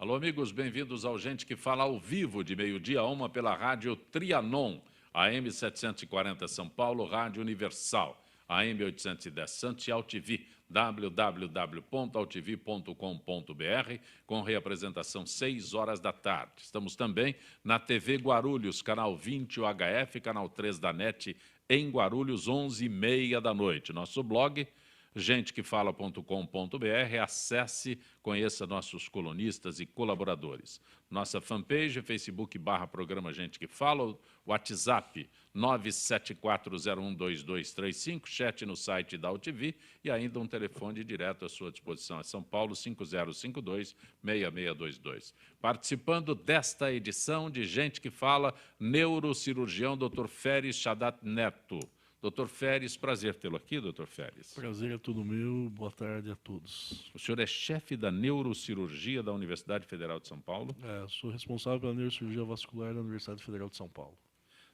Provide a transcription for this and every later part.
Alô, amigos, bem-vindos ao Gente que Fala ao vivo, de meio-dia a 1 pela rádio Trianon, AM 740 São Paulo, Rádio Universal, AM 810 Santos e AltV, www.altv.com.br, com reapresentação 6 horas da tarde. Estamos também na TV Guarulhos, canal 20 UHF, canal 3 da NET, em Guarulhos, 11h30 da noite. Nosso blog, gentequefala.com.br, acesse, conheça nossos colunistas e colaboradores. Nossa fanpage, Facebook/Programa Gente que Fala, WhatsApp 974012235, chat no site da AltV e ainda um telefone direto à sua disposição. É São Paulo 5052-6622. Participando desta edição de Gente que Fala, neurocirurgião Dr. Feres Shadat Neto. Doutor Feres, prazer tê-lo aqui, doutor Feres. Prazer é todo meu, boa tarde a todos. O senhor é chefe da neurocirurgia da Universidade Federal de São Paulo? Sou responsável pela neurocirurgia vascular da Universidade Federal de São Paulo.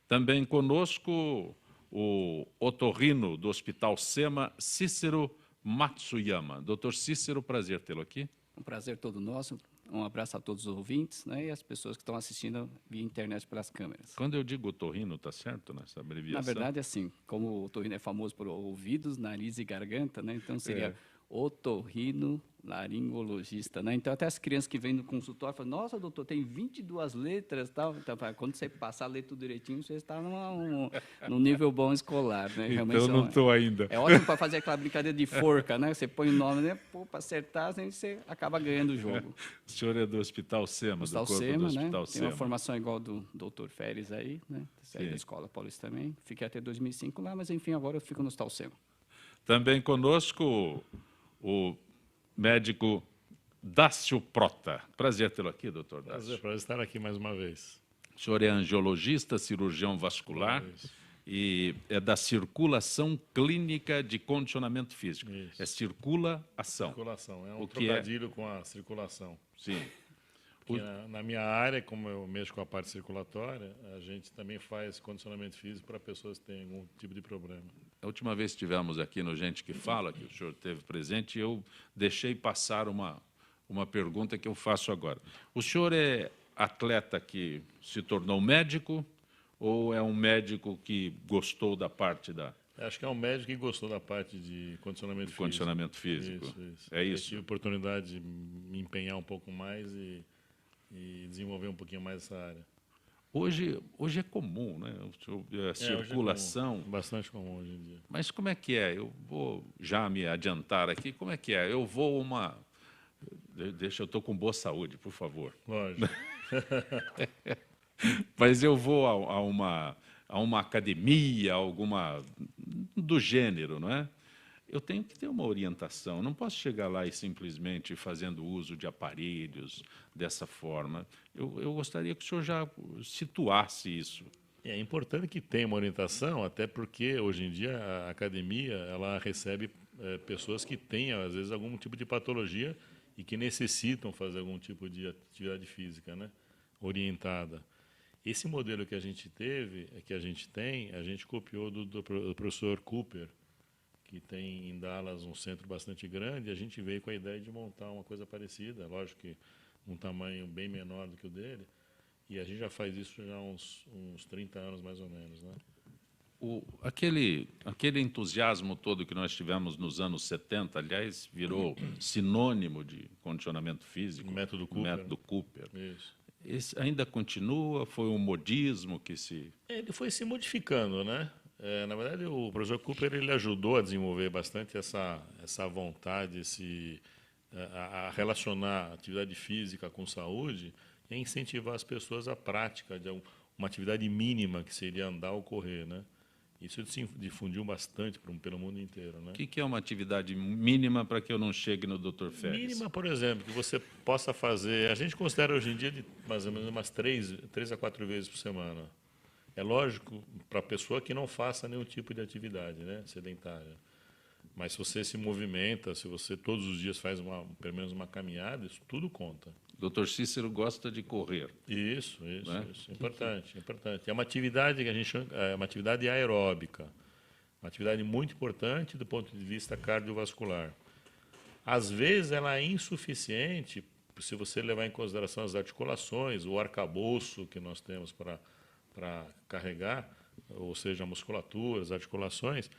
Também conosco o otorrino do Hospital SEMA, Cícero Matsuyama. Doutor Cícero, prazer tê-lo aqui. Um prazer todo nosso. Um abraço a todos os ouvintes, né, e as pessoas que estão assistindo via internet pelas câmeras. Quando eu digo otorrino, está certo nessa abreviação? Na verdade, assim, como o otorrino é famoso por ouvidos, nariz e garganta, né, então seria otorrino laringologista, né? Então até as crianças que vêm no consultório falam: nossa, doutor, tem 22 letras, tal. Então, quando você passar a ler tudo direitinho, você está num nível bom escolar, né? Realmente então não estou ainda. É ótimo para fazer aquela brincadeira de forca, né? Você põe o nome, né? Para acertar, assim, você acaba ganhando o jogo. O senhor é do Hospital SEMA, Hospital do corpo SEMA, do Hospital né? SEMA. Tem uma formação igual do doutor Feres aí, né? Saí da Escola Paulista também. Fiquei até 2005 lá, mas enfim, agora eu fico no Hospital SEMA. Também conosco o médico Dácio Prota. Prazer tê-lo aqui, doutor Dácio. Prazer estar aqui mais uma vez. O senhor é angiologista, cirurgião vascular e é da circulação clínica de condicionamento físico. Isso. É circula-ação. Circulação, é um trocadilho com a circulação. Sim. Na minha área, como eu mexo com a parte circulatória, a gente também faz condicionamento físico para pessoas que têm algum tipo de problema. A última vez que estivemos aqui no Gente que Fala, que o senhor esteve presente, eu deixei passar uma pergunta que eu faço agora. O senhor é atleta que se tornou médico ou é um médico que gostou da parte da... Acho que é um médico que gostou da parte de condicionamento físico. Condicionamento físico. Isso. É isso. Eu tive a oportunidade de me empenhar um pouco mais e desenvolver um pouquinho mais essa área. Hoje é comum, né? A circulação... É comum, bastante comum hoje em dia. Mas como é que é? Eu vou já me adiantar aqui. Como é que é? Eu vou uma... Deixa, eu estou com boa saúde, por favor. Lógico. Mas eu vou a uma academia, alguma do gênero, não é? Eu tenho que ter uma orientação. Não posso chegar lá e simplesmente fazendo uso de aparelhos dessa forma. Eu gostaria que o senhor já situasse isso. É importante que tenha uma orientação, até porque hoje em dia a academia ela recebe pessoas que têm às vezes algum tipo de patologia e que necessitam fazer algum tipo de atividade física, né, orientada. Esse modelo que a gente a gente copiou do professor Cooper, que tem em Dallas um centro bastante grande, e a gente veio com a ideia de montar uma coisa parecida, lógico que um tamanho bem menor do que o dele, e a gente já faz isso já há uns 30 anos mais ou menos, né? Aquele entusiasmo todo que nós tivemos nos anos 70, aliás, virou sinônimo de condicionamento físico. Método Cooper. Método Cooper. Isso. Esse ainda continua? Foi um modismo que se... Ele foi se modificando, né? Na verdade, o professor Cooper ele ajudou a desenvolver bastante essa vontade, a relacionar a atividade física com saúde e a incentivar as pessoas à prática de uma atividade mínima, que seria andar ou correr, né? Isso se difundiu bastante pelo mundo inteiro, né? O que é uma atividade mínima para que eu não chegue no Dr. Feres? Mínima, por exemplo, que você possa fazer... A gente considera hoje em dia de mais ou menos umas 3 a 4 vezes por semana. É lógico para a pessoa que não faça nenhum tipo de atividade, né, sedentária. Mas se você se movimenta, se você todos os dias faz pelo menos uma caminhada, isso tudo conta. O Dr. Cícero gosta de correr. Isso. Importante. É uma atividade que a gente chama, é uma atividade aeróbica. Uma atividade muito importante do ponto de vista cardiovascular. Às vezes ela é insuficiente se você levar em consideração as articulações, o arcabouço que nós temos para carregar, ou seja, a musculatura, as articulações,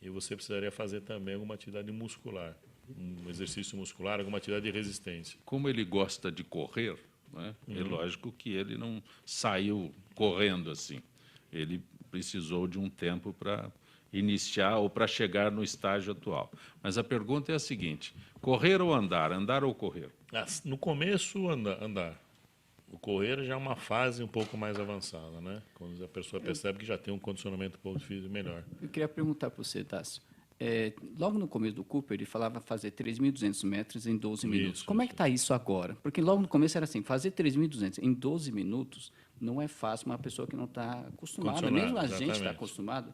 e você precisaria fazer também alguma atividade muscular, um exercício muscular, alguma atividade de resistência. Como ele gosta de correr, né? É lógico que ele não saiu correndo assim. Ele precisou de um tempo para iniciar ou para chegar no estágio atual. Mas a pergunta é a seguinte: correr ou andar? Andar ou correr? No começo, andar. O correr já é uma fase um pouco mais avançada, né? Quando a pessoa percebe que já tem um condicionamento um pouco físico melhor. Eu queria perguntar para você, Tássio. Logo no começo do Cooper, ele falava fazer 3.200 metros em 12 minutos. Como é que está isso agora? Porque logo no começo era assim, fazer 3.200 em 12 minutos não é fácil uma pessoa que não está acostumada. Mesmo a gente está acostumado,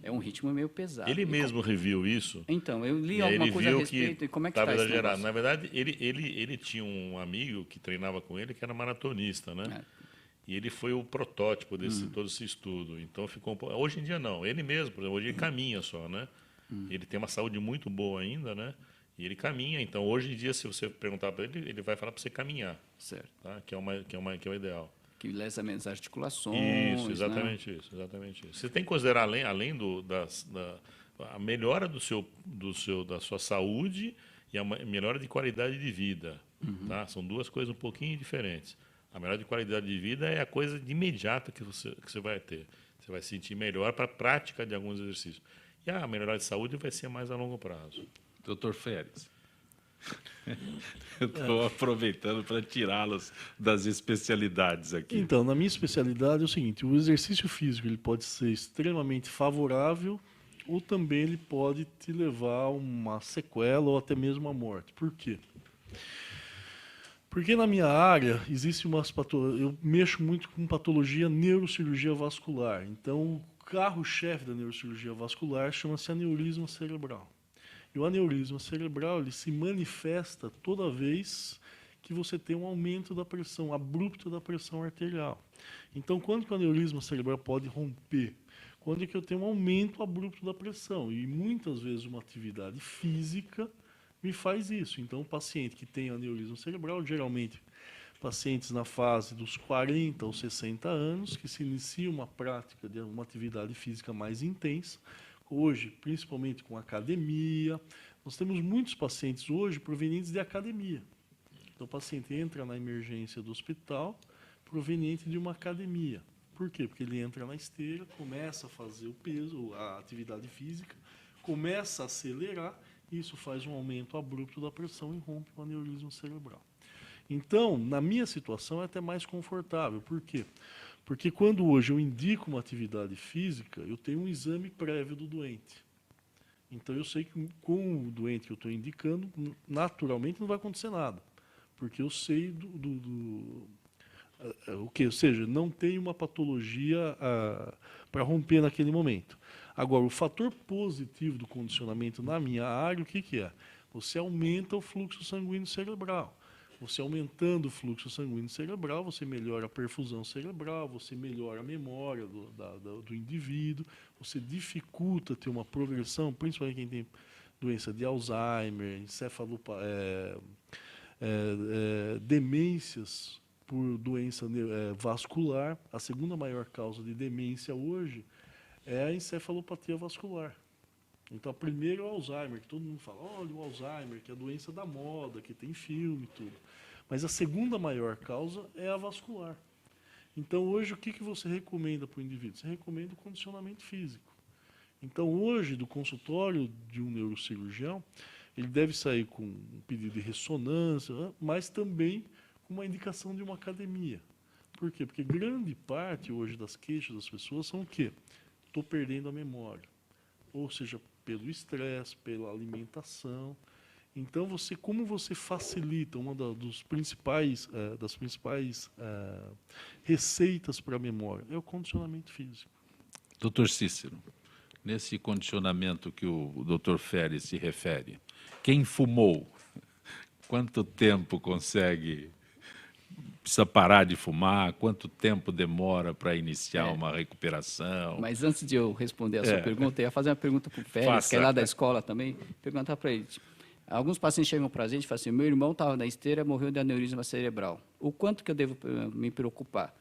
é um ritmo meio pesado. Ele mesmo reviu isso. Então, eu li alguma coisa a respeito. E como é que está esse negócio? Na verdade, ele tinha um amigo que treinava com ele, que era maratonista, né? E ele foi o protótipo desse todo esse estudo. Então, ficou um pouco... Hoje em dia, não. Ele mesmo, por exemplo, hoje ele caminha só, né? Ele tem uma saúde muito boa ainda, né? E ele caminha. Então, hoje em dia, se você perguntar para ele, ele vai falar para você caminhar. Certo. Tá? Que é o ideal. Que lesa menos articulações. Isso, exatamente, né? Exatamente isso. Você tem que considerar, além a melhora da sua saúde e a melhora de qualidade de vida. Tá? São duas coisas um pouquinho diferentes. A melhora de qualidade de vida é a coisa de imediata que você vai ter. Você vai sentir melhor para a prática de alguns exercícios. E a melhora de saúde vai ser mais a longo prazo. Doutor Ferres, eu estou aproveitando para tirá-los das especialidades aqui. Então, na minha especialidade é o seguinte: o exercício físico ele pode ser extremamente favorável ou também ele pode te levar a uma sequela ou até mesmo a morte. Por quê? Porque na minha área existe eu mexo muito com patologia neurocirurgia vascular. Então, o carro-chefe da neurocirurgia vascular chama-se aneurisma cerebral. E o aneurisma cerebral ele se manifesta toda vez que você tem um aumento da pressão, abrupto da pressão arterial. Então, quando que o aneurisma cerebral pode romper? Quando é que eu tenho um aumento abrupto da pressão. E muitas vezes uma atividade física me faz isso. Então, o paciente que tem aneurisma cerebral, geralmente pacientes na fase dos 40 ou 60 anos, que se inicia uma prática de uma atividade física mais intensa, hoje, principalmente com academia, nós temos muitos pacientes hoje provenientes de academia. Então, o paciente entra na emergência do hospital proveniente de uma academia. Por quê? Porque ele entra na esteira, começa a fazer o peso, a atividade física, começa a acelerar, e isso faz um aumento abrupto da pressão e rompe o aneurisma cerebral. Então, na minha situação, é até mais confortável. Por quê? Porque quando hoje eu indico uma atividade física, eu tenho um exame prévio do doente. Então, eu sei que com o doente que eu estou indicando, naturalmente não vai acontecer nada. Porque eu sei o que, ou seja, não tem uma patologia para romper naquele momento. Agora, o fator positivo do condicionamento na minha área, o que é? Você aumenta o fluxo sanguíneo cerebral. Você aumentando o fluxo sanguíneo cerebral, você melhora a perfusão cerebral, você melhora a memória do indivíduo, você dificulta ter uma progressão, principalmente quem tem doença de Alzheimer, demências por doença vascular. A segunda maior causa de demência hoje é a encefalopatia vascular. Então, a primeira é o Alzheimer, que todo mundo fala, olha o Alzheimer, que é a doença da moda, que tem filme e tudo. Mas a segunda maior causa é a vascular. Então, hoje, o que você recomenda para o indivíduo? Você recomenda o condicionamento físico. Então, hoje, do consultório de um neurocirurgião, ele deve sair com um pedido de ressonância, mas também com uma indicação de uma academia. Por quê? Porque grande parte hoje das queixas das pessoas são o quê? Estou perdendo a memória. Ou seja, pelo estresse, pela alimentação. Então, como você facilita uma das principais receitas para a memória? É o condicionamento físico. Doutor Cícero, nesse condicionamento que o doutor Ferres se refere, quem fumou, quanto tempo precisa parar de fumar? Quanto tempo demora para iniciar uma recuperação? Mas antes de eu responder a sua pergunta, eu ia fazer uma pergunta para o Félix, que é lá da escola também, perguntar para ele. Alguns pacientes chegam para a gente e falam assim, meu irmão estava na esteira, morreu de aneurisma cerebral. O quanto que eu devo me preocupar?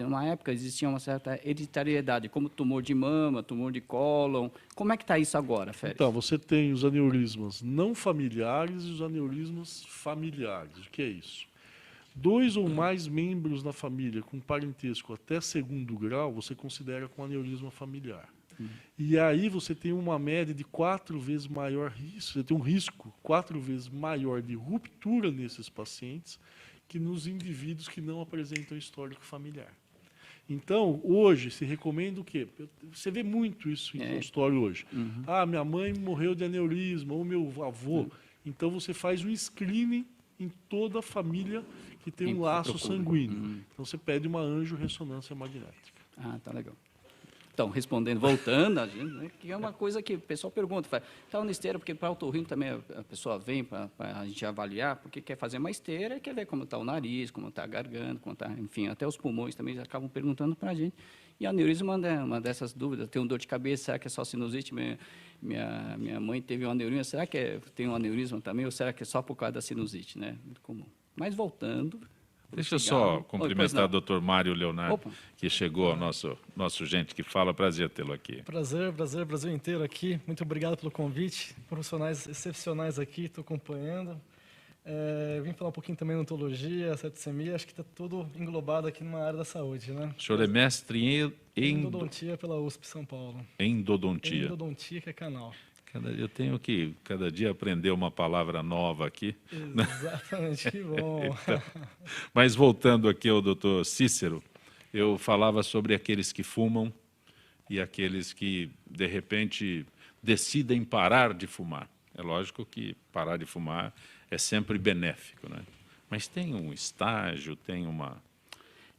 Numa época existia uma certa hereditariedade, como tumor de mama, tumor de cólon. Como é que está isso agora, Félix? Então, você tem os aneurismas não familiares e os aneurismas familiares. O que é isso? 2 ou mais membros na família com parentesco até 2º grau, você considera com aneurisma familiar. E aí você tem uma média de 4 vezes maior risco, você tem um risco 4 vezes maior de ruptura nesses pacientes que nos indivíduos que não apresentam histórico familiar. Então, hoje, se recomenda o quê? Você vê muito isso em consultório hoje. Ah, minha mãe morreu de aneurisma, ou meu avô. Então, você faz um screening em toda a família que tem um laço sanguíneo. Então, você pede uma angiorressonância magnética. Ah, tá legal. Então, respondendo, voltando, a gente, né, que é uma coisa que o pessoal pergunta, está na esteira, porque para o otorrino também a pessoa vem para a gente avaliar, porque quer fazer uma esteira e quer ver como está o nariz, como está a garganta, como está, enfim, até os pulmões também acabam perguntando para a gente. E a aneurisma é uma dessas dúvidas. Tem dor de cabeça, será que é só sinusite? Minha mãe teve um aneurisma, será que tem um aneurisma também, ou será que é só por causa da sinusite? Né? Muito comum. Mas voltando... Deixa eu só cumprimentar o Dr. Mário Leonardo, que chegou ao nosso gente que fala. Prazer tê-lo aqui. Prazer, Brasil inteiro aqui. Muito obrigado pelo convite. Profissionais excepcionais aqui, estou acompanhando. Vim falar um pouquinho também de odontologia, septicemia, acho que está tudo englobado aqui numa área da saúde, né? O senhor é mestre em endodontia pela USP São Paulo. Endodontia. Endodontia, que é canal. Eu tenho que, cada dia, aprender uma palavra nova aqui. Exatamente, que bom. Então, mas voltando aqui ao doutor Cícero, eu falava sobre aqueles que fumam e aqueles que, de repente, decidem parar de fumar. É lógico que parar de fumar é sempre benéfico, né? Mas tem um estágio, tem uma...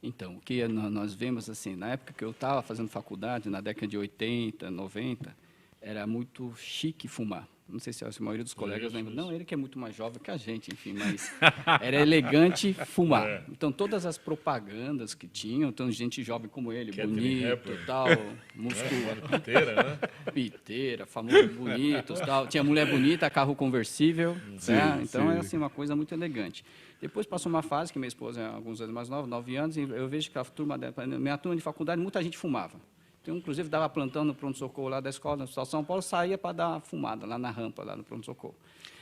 Então, o que nós vemos, assim, na época que eu estava fazendo faculdade, na década de 80, 90... era muito chique fumar. Não sei se a maioria dos colegas lembram. Não, ele que é muito mais jovem que a gente, enfim, mas era elegante fumar. Então, todas as propagandas que tinham, então, gente jovem como ele, bonito, tal, músculo... Piteira, né? Piteira, famoso, bonitos, tal. Tinha mulher bonita, carro conversível. Sim, né? Então, sim. era assim, uma coisa muito elegante. Depois passou uma fase, que minha esposa é alguns anos mais nova, 9 anos, e eu vejo que a turma, minha turma de faculdade, muita gente fumava. Então, inclusive, dava plantão no pronto-socorro lá da escola, no Hospital São Paulo, saía para dar uma fumada lá na rampa, lá no pronto-socorro.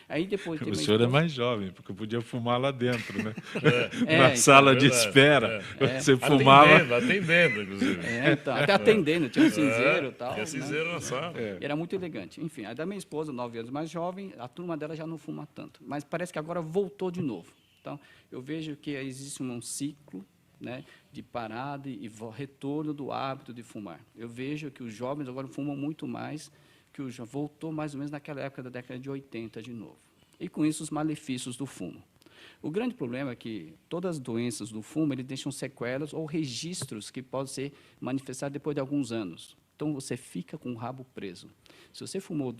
Aí depois... O senhor é mais jovem, porque eu podia fumar lá dentro, né? Na Na sala de espera, você fumava... Atendendo, inclusive. Então, até atendendo, tinha um cinzeiro e tal. Tinha cinzeiro na sala. Era muito elegante. Enfim, aí da minha esposa, 9 anos mais jovem, a turma dela já não fuma tanto. Mas parece que agora voltou de novo. Então, eu vejo que existe um ciclo, né, de parada e retorno do hábito de fumar. Eu vejo que os jovens agora fumam muito mais, que voltou mais ou menos naquela época da década de 80 de novo. E com isso os malefícios do fumo. O grande problema é que todas as doenças do fumo eles deixam sequelas ou registros que podem ser manifestados depois de alguns anos. Então você fica com o rabo preso. Se você fumou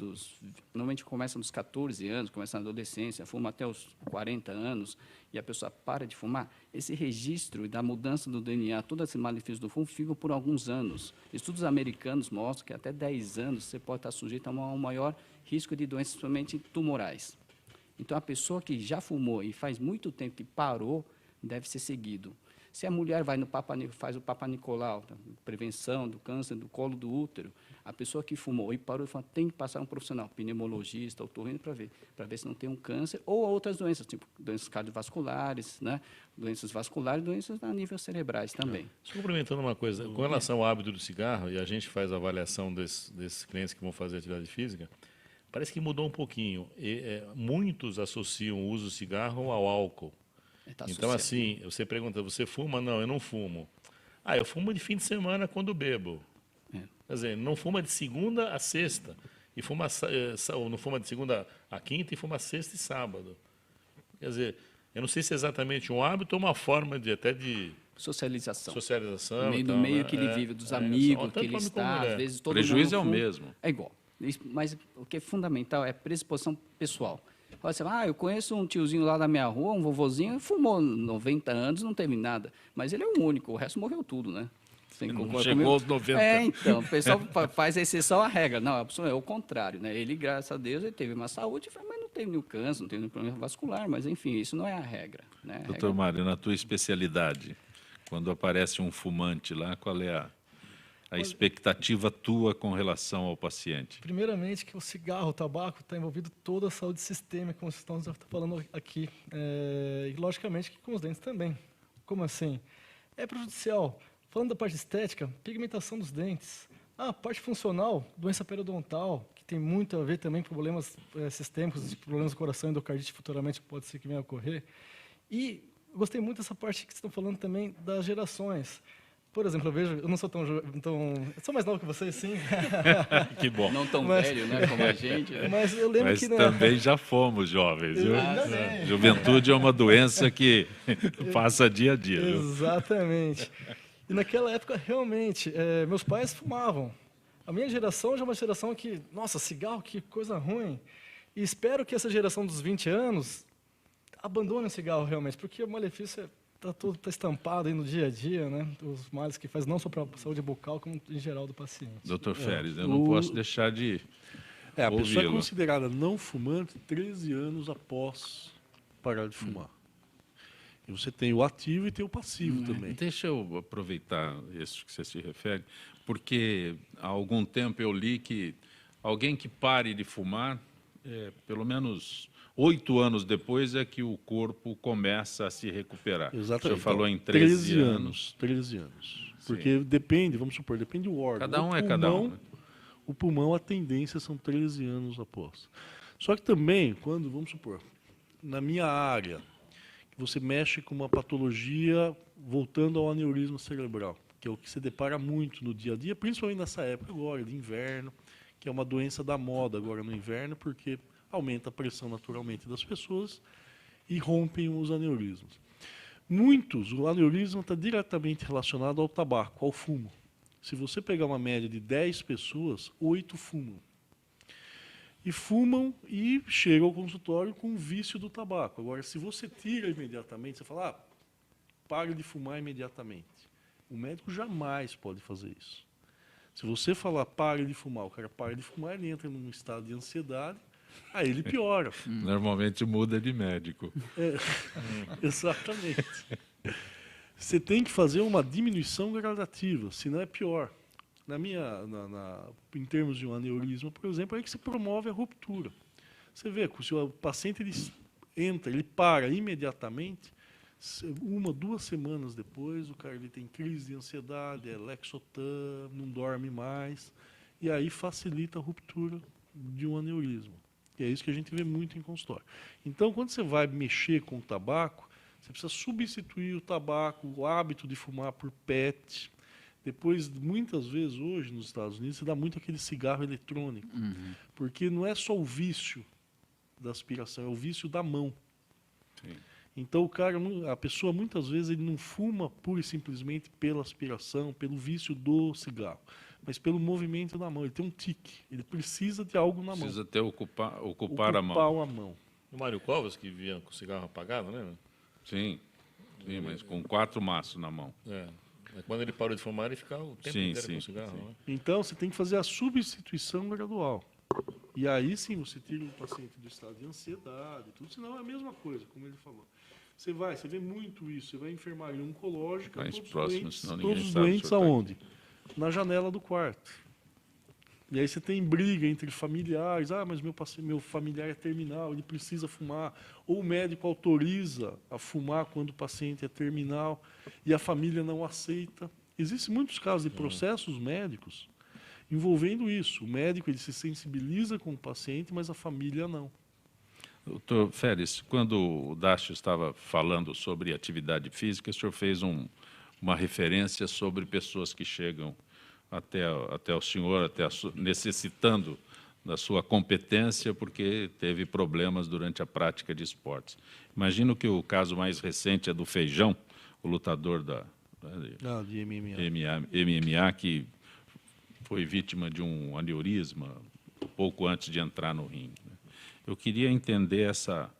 normalmente começa nos 14 anos, começa na adolescência, fuma até os 40 anos, e a pessoa para de fumar, esse registro da mudança do DNA, todo esse malefício do fumo, fica por alguns anos. Estudos americanos mostram que até 10 anos você pode estar sujeito a um maior risco de doenças, principalmente tumorais. Então, a pessoa que já fumou e faz muito tempo que parou, deve ser seguido. Se a mulher vai faz o Papa Nicolau, prevenção do câncer do colo do útero, a pessoa que fumou e parou, tem que passar um profissional, pneumologista, otorrino, para ver se não tem um câncer ou outras doenças, tipo doenças cardiovasculares, né? Doenças vasculares e doenças a nível cerebrais também. Só complementando uma coisa, com relação ao hábito do cigarro, e a gente faz a avaliação desses clientes que vão fazer atividade física, parece que mudou um pouquinho. Muitos associam o uso do cigarro ao álcool. Então, assim, você pergunta, você fuma? Não, eu não fumo. Ah, eu fumo de fim de semana quando bebo. Quer dizer, não fuma de segunda a sexta. E não fuma de segunda a quinta e fuma sexta e sábado. Quer dizer, eu não sei se é exatamente um hábito ou uma forma até de... Socialização. No meio que ele vive, dos amigos que ele está, às vezes todo mundo... O prejuízo é o mesmo. É igual. Mas o que é fundamental é a predisposição pessoal. Você fala, eu conheço um tiozinho lá da minha rua, um vovozinho, fumou 90 anos, não teve nada. Mas ele é o único, o resto morreu tudo, né? Você Não concorda chegou comigo? aos 90. Então, o pessoal faz a exceção à regra. Não, é o contrário, né? Ele, graças a Deus, ele teve uma saúde, mas não teve nenhum câncer, não teve nenhum problema vascular, mas enfim, isso não é a regra, né? Doutor Mário, na tua especialidade, quando aparece um fumante lá, qual é a expectativa tua com relação ao paciente? Primeiramente, que o cigarro, o tabaco, está envolvido toda a saúde sistêmica, como vocês estão falando aqui. E, logicamente, que com os dentes também. Como assim? É prejudicial. Falando da parte estética, pigmentação dos dentes. A parte funcional, doença periodontal, que tem muito a ver também com problemas sistêmicos, problemas do coração, endocardite futuramente, que pode ser que venha a ocorrer. E gostei muito dessa parte que vocês estão falando também das gerações. Por exemplo, eu não sou eu sou mais novo que vocês, sim. Que bom. Não tão velho, né, como a gente. Né? Mas eu lembro Mas que... também já fomos jovens, viu? Ainda bem. Juventude é uma doença que passa dia a dia, viu? Exatamente. E naquela época, realmente, meus pais fumavam. A minha geração já é uma geração que, nossa, cigarro, que coisa ruim. E espero que essa geração dos 20 anos abandone o cigarro realmente, porque o malefício está estampado aí no dia a dia, né? Os males que faz não só para a saúde bucal, como em geral do paciente. Doutor Férez, eu não posso deixar de A pessoa é ouvi-lo. considerada não fumante 13 anos após parar de fumar. E você tem o ativo e tem o passivo também. Deixa eu aproveitar isso que você se refere, porque há algum tempo eu li que alguém que pare de fumar, pelo menos 8 anos depois, é que o corpo começa a se recuperar. Exatamente. O senhor falou em Então, 13 anos. 13 anos. Porque depende, vamos supor, depende do órgão. Cada um é cada um. Né? O pulmão, a tendência são 13 anos após. Só que também, quando, vamos supor, na minha área, você mexe com uma patologia voltando ao aneurisma cerebral, que é o que se depara muito no dia a dia, principalmente nessa época agora, de inverno, que é uma doença da moda agora no inverno, porque aumenta a pressão naturalmente das pessoas e rompem os aneurismas. O aneurisma está diretamente relacionado ao tabaco, ao fumo. Se você pegar uma média de 10 pessoas, 8 fumam. E fumam e chegam ao consultório com o vício do tabaco. Agora, se você tira imediatamente, você fala, pare de fumar imediatamente. O médico jamais pode fazer isso. Se você falar, pare de fumar, o cara para de fumar, ele entra num estado de ansiedade, aí ele piora. Normalmente muda de médico. Exatamente. Você tem que fazer uma diminuição gradativa, senão é pior. Em termos de um aneurisma, por exemplo, é que se promove a ruptura. Você vê que se o paciente ele para imediatamente, 1, 2 semanas depois, o cara ele tem crise de ansiedade, é Lexotan, não dorme mais, e aí facilita a ruptura de um aneurisma. E é isso que a gente vê muito em consultório. Então, quando você vai mexer com o tabaco, você precisa substituir o tabaco, o hábito de fumar por PET. Depois, muitas vezes, hoje, nos Estados Unidos, se dá muito aquele cigarro eletrônico. Porque não é só o vício da aspiração, é o vício da mão. Sim. Então, a pessoa, muitas vezes, ele não fuma pura e simplesmente pela aspiração, pelo vício do cigarro, mas pelo movimento da mão. Ele tem um tique, ele precisa de algo na mão. Precisa até ocupar a mão. Ocupar a mão. O Mário Covas, que via com o cigarro apagado, né? Sim, mas com 4 maços na mão. Quando ele parou de fumar, ele ficava o tempo inteiro com o cigarro. Né? Então, você tem que fazer a substituição gradual. E aí sim você tira o paciente do estado de ansiedade, tudo, senão é a mesma coisa, como ele falou. Você vê muito isso, você vai em enfermaria oncológica, Mais todos próximo, os senão doentes, ninguém todos os sabe doentes o senhor tá aonde? Na janela do quarto. E aí você tem briga entre familiares, mas meu familiar é terminal, ele precisa fumar, ou o médico autoriza a fumar quando o paciente é terminal e a família não aceita. Existem muitos casos de processos médicos envolvendo isso. O médico ele se sensibiliza com o paciente, mas a família não. Doutor Férez, quando o Dácio estava falando sobre atividade física, o senhor fez uma referência sobre pessoas que chegam até o senhor, necessitando da sua competência porque teve problemas durante a prática de esportes. Imagino que o caso mais recente é do Feijão, o lutador De MMA, que foi vítima de um aneurisma pouco antes de entrar no ringue. Eu queria entender essa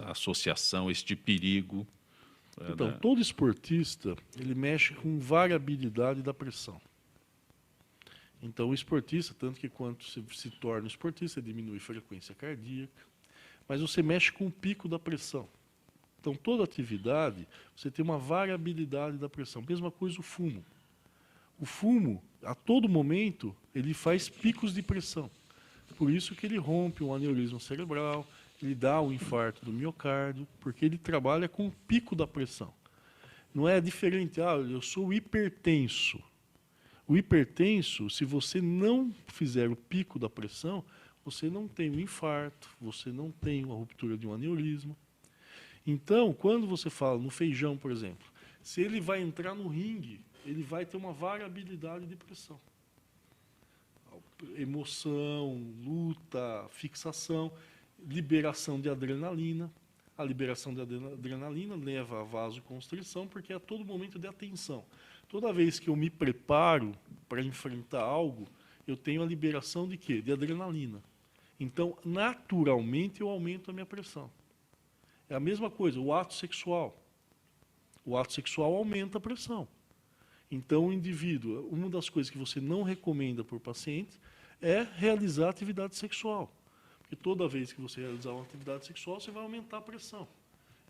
associação, este perigo Então, todo esportista, ele mexe com variabilidade da pressão. Então, o esportista, tanto que quando você se torna esportista, diminui a frequência cardíaca, mas você mexe com o pico da pressão. Então, toda atividade, você tem uma variabilidade da pressão. Mesma coisa o fumo. O fumo, a todo momento, ele faz picos de pressão. Por isso que ele rompe um aneurisma cerebral, ele dá um infarto do miocárdio, porque ele trabalha com o pico da pressão. Não é diferente, eu sou hipertenso. O hipertenso, se você não fizer o pico da pressão, você não tem um infarto, você não tem uma ruptura de um aneurisma. Então, quando você fala no feijão, por exemplo, se ele vai entrar no ringue, ele vai ter uma variabilidade de pressão. Emoção, luta, fixação, liberação de adrenalina. A liberação de adrenalina leva a vasoconstrição, porque é a todo momento de atenção. Toda vez que eu me preparo para enfrentar algo, eu tenho a liberação de quê? De adrenalina. Então, naturalmente, eu aumento a minha pressão. É a mesma coisa, o ato sexual. O ato sexual aumenta a pressão. Então, o indivíduo, uma das coisas que você não recomenda por paciente é realizar atividade sexual. Porque toda vez que você realizar uma atividade sexual, você vai aumentar a pressão.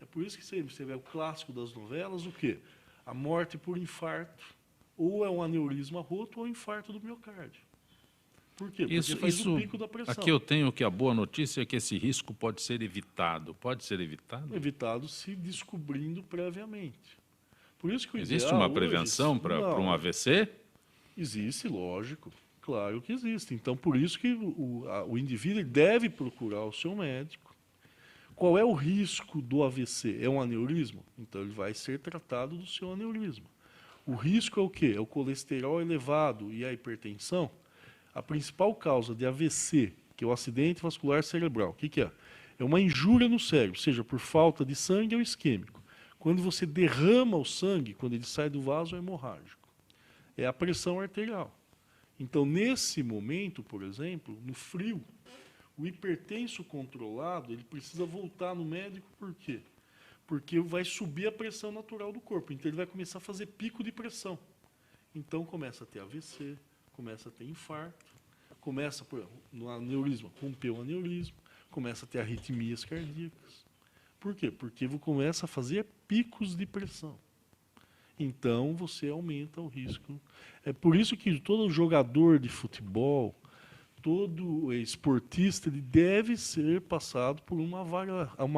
É por isso que você vê o clássico das novelas, o quê? A morte por infarto, ou é um aneurisma roto ou um infarto do miocárdio. Por quê? Porque faz o pico da pressão. Aqui eu tenho que a boa notícia é que esse risco pode ser evitado. Pode ser evitado? Evitado se descobrindo previamente. Por isso que existe uma prevenção para um AVC? Existe, lógico. Claro que existe. Então, por isso que o indivíduo deve procurar o seu médico. Qual é o risco do AVC? É um aneurisma? Então, ele vai ser tratado do seu aneurisma. O risco é o quê? É o colesterol elevado e a hipertensão. A principal causa de AVC, que é o acidente vascular cerebral, o que é? É uma injúria no cérebro, seja por falta de sangue ou isquêmico. Quando você derrama o sangue, quando ele sai do vaso, é hemorrágico. É a pressão arterial. Então, nesse momento, por exemplo, no frio, o hipertenso controlado, ele precisa voltar no médico, por quê? Porque vai subir a pressão natural do corpo. Então, ele vai começar a fazer pico de pressão. Então, começa a ter AVC, começa a ter infarto, começa no aneurisma, rompeu o aneurisma, começa a ter arritmias cardíacas. Por quê? Porque começa a fazer picos de pressão. Então, você aumenta o risco. É por isso que todo jogador de futebol, todo esportista, ele deve ser passado por uma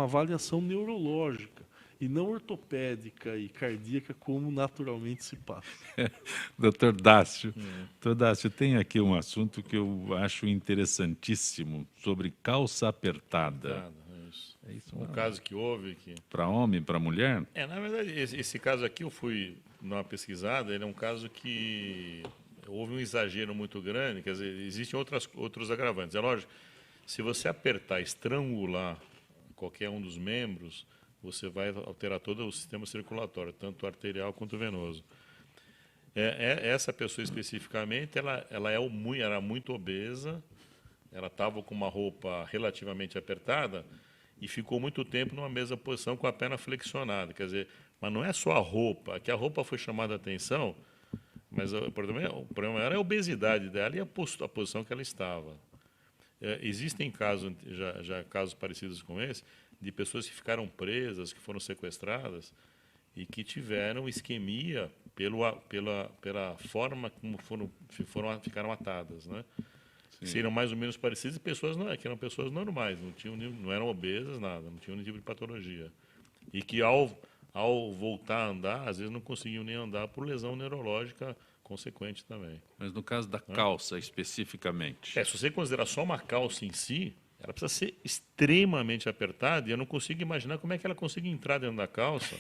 avaliação neurológica e não ortopédica e cardíaca, como naturalmente se passa. Doutor Dácio, tem aqui um assunto que eu acho interessantíssimo, sobre calça apertada. É isso, um caso que houve que... Para homem, para mulher? Na verdade, esse caso aqui eu fui numa pesquisada, ele é um caso que houve um exagero muito grande, quer dizer, existem outros agravantes. É lógico, se você apertar, estrangular qualquer um dos membros, você vai alterar todo o sistema circulatório, tanto arterial quanto venoso. Essa pessoa especificamente, ela era muito obesa, ela estava com uma roupa relativamente apertada e ficou muito tempo numa mesma posição com a perna flexionada. Quer dizer, mas não é só a roupa, que a roupa foi chamada a atenção, mas o problema era a obesidade dela e a posição que ela estava. Existem casos, já casos parecidos com esse, de pessoas que ficaram presas, que foram sequestradas e que tiveram isquemia pela forma como ficaram atadas, né? Seriam mais ou menos parecidas, que eram pessoas normais, não eram obesas, nada, não tinham nenhum tipo de patologia. E que ao voltar a andar, às vezes não conseguiam nem andar por lesão neurológica consequente também. Mas no caso da calça, especificamente? Se você considerar só uma calça em si, ela precisa ser extremamente apertada, e eu não consigo imaginar como é que ela consegue entrar dentro da calça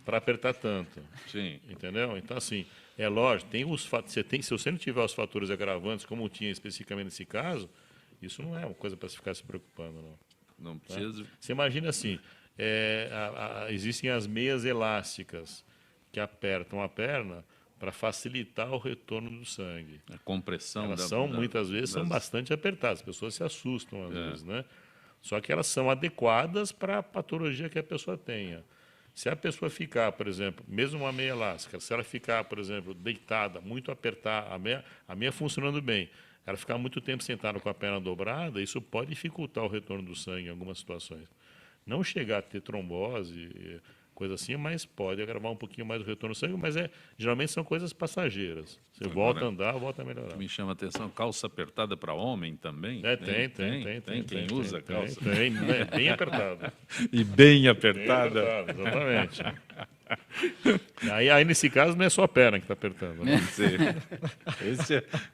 para apertar tanto. Sim. Entendeu? Então, assim, é lógico, se você não tiver os fatores agravantes, como tinha especificamente nesse caso, isso não é uma coisa para se ficar se preocupando, não. Não precisa... Tá? Você imagina assim, existem as meias elásticas que apertam a perna para facilitar o retorno do sangue. A compressão. Elas muitas vezes são bastante apertadas, as pessoas se assustam às vezes, né? Só que elas são adequadas para a patologia que a pessoa tenha. Se a pessoa ficar, por exemplo, mesmo uma meia elástica, se ela ficar, por exemplo, deitada, muito apertada, a meia funcionando bem, ela ficar muito tempo sentada com a perna dobrada, isso pode dificultar o retorno do sangue em algumas situações. Não chegar a ter trombose, coisa assim, mas pode agravar um pouquinho mais o retorno do sangue, mas geralmente são coisas passageiras. Você Agora, volta a andar, volta a melhorar. Me chama a atenção, calça apertada para homem também? Tem. Quem usa calça? Tem, bem apertado. E bem apertada. Exatamente. Aí, nesse caso, não é só a perna que está apertando. Né?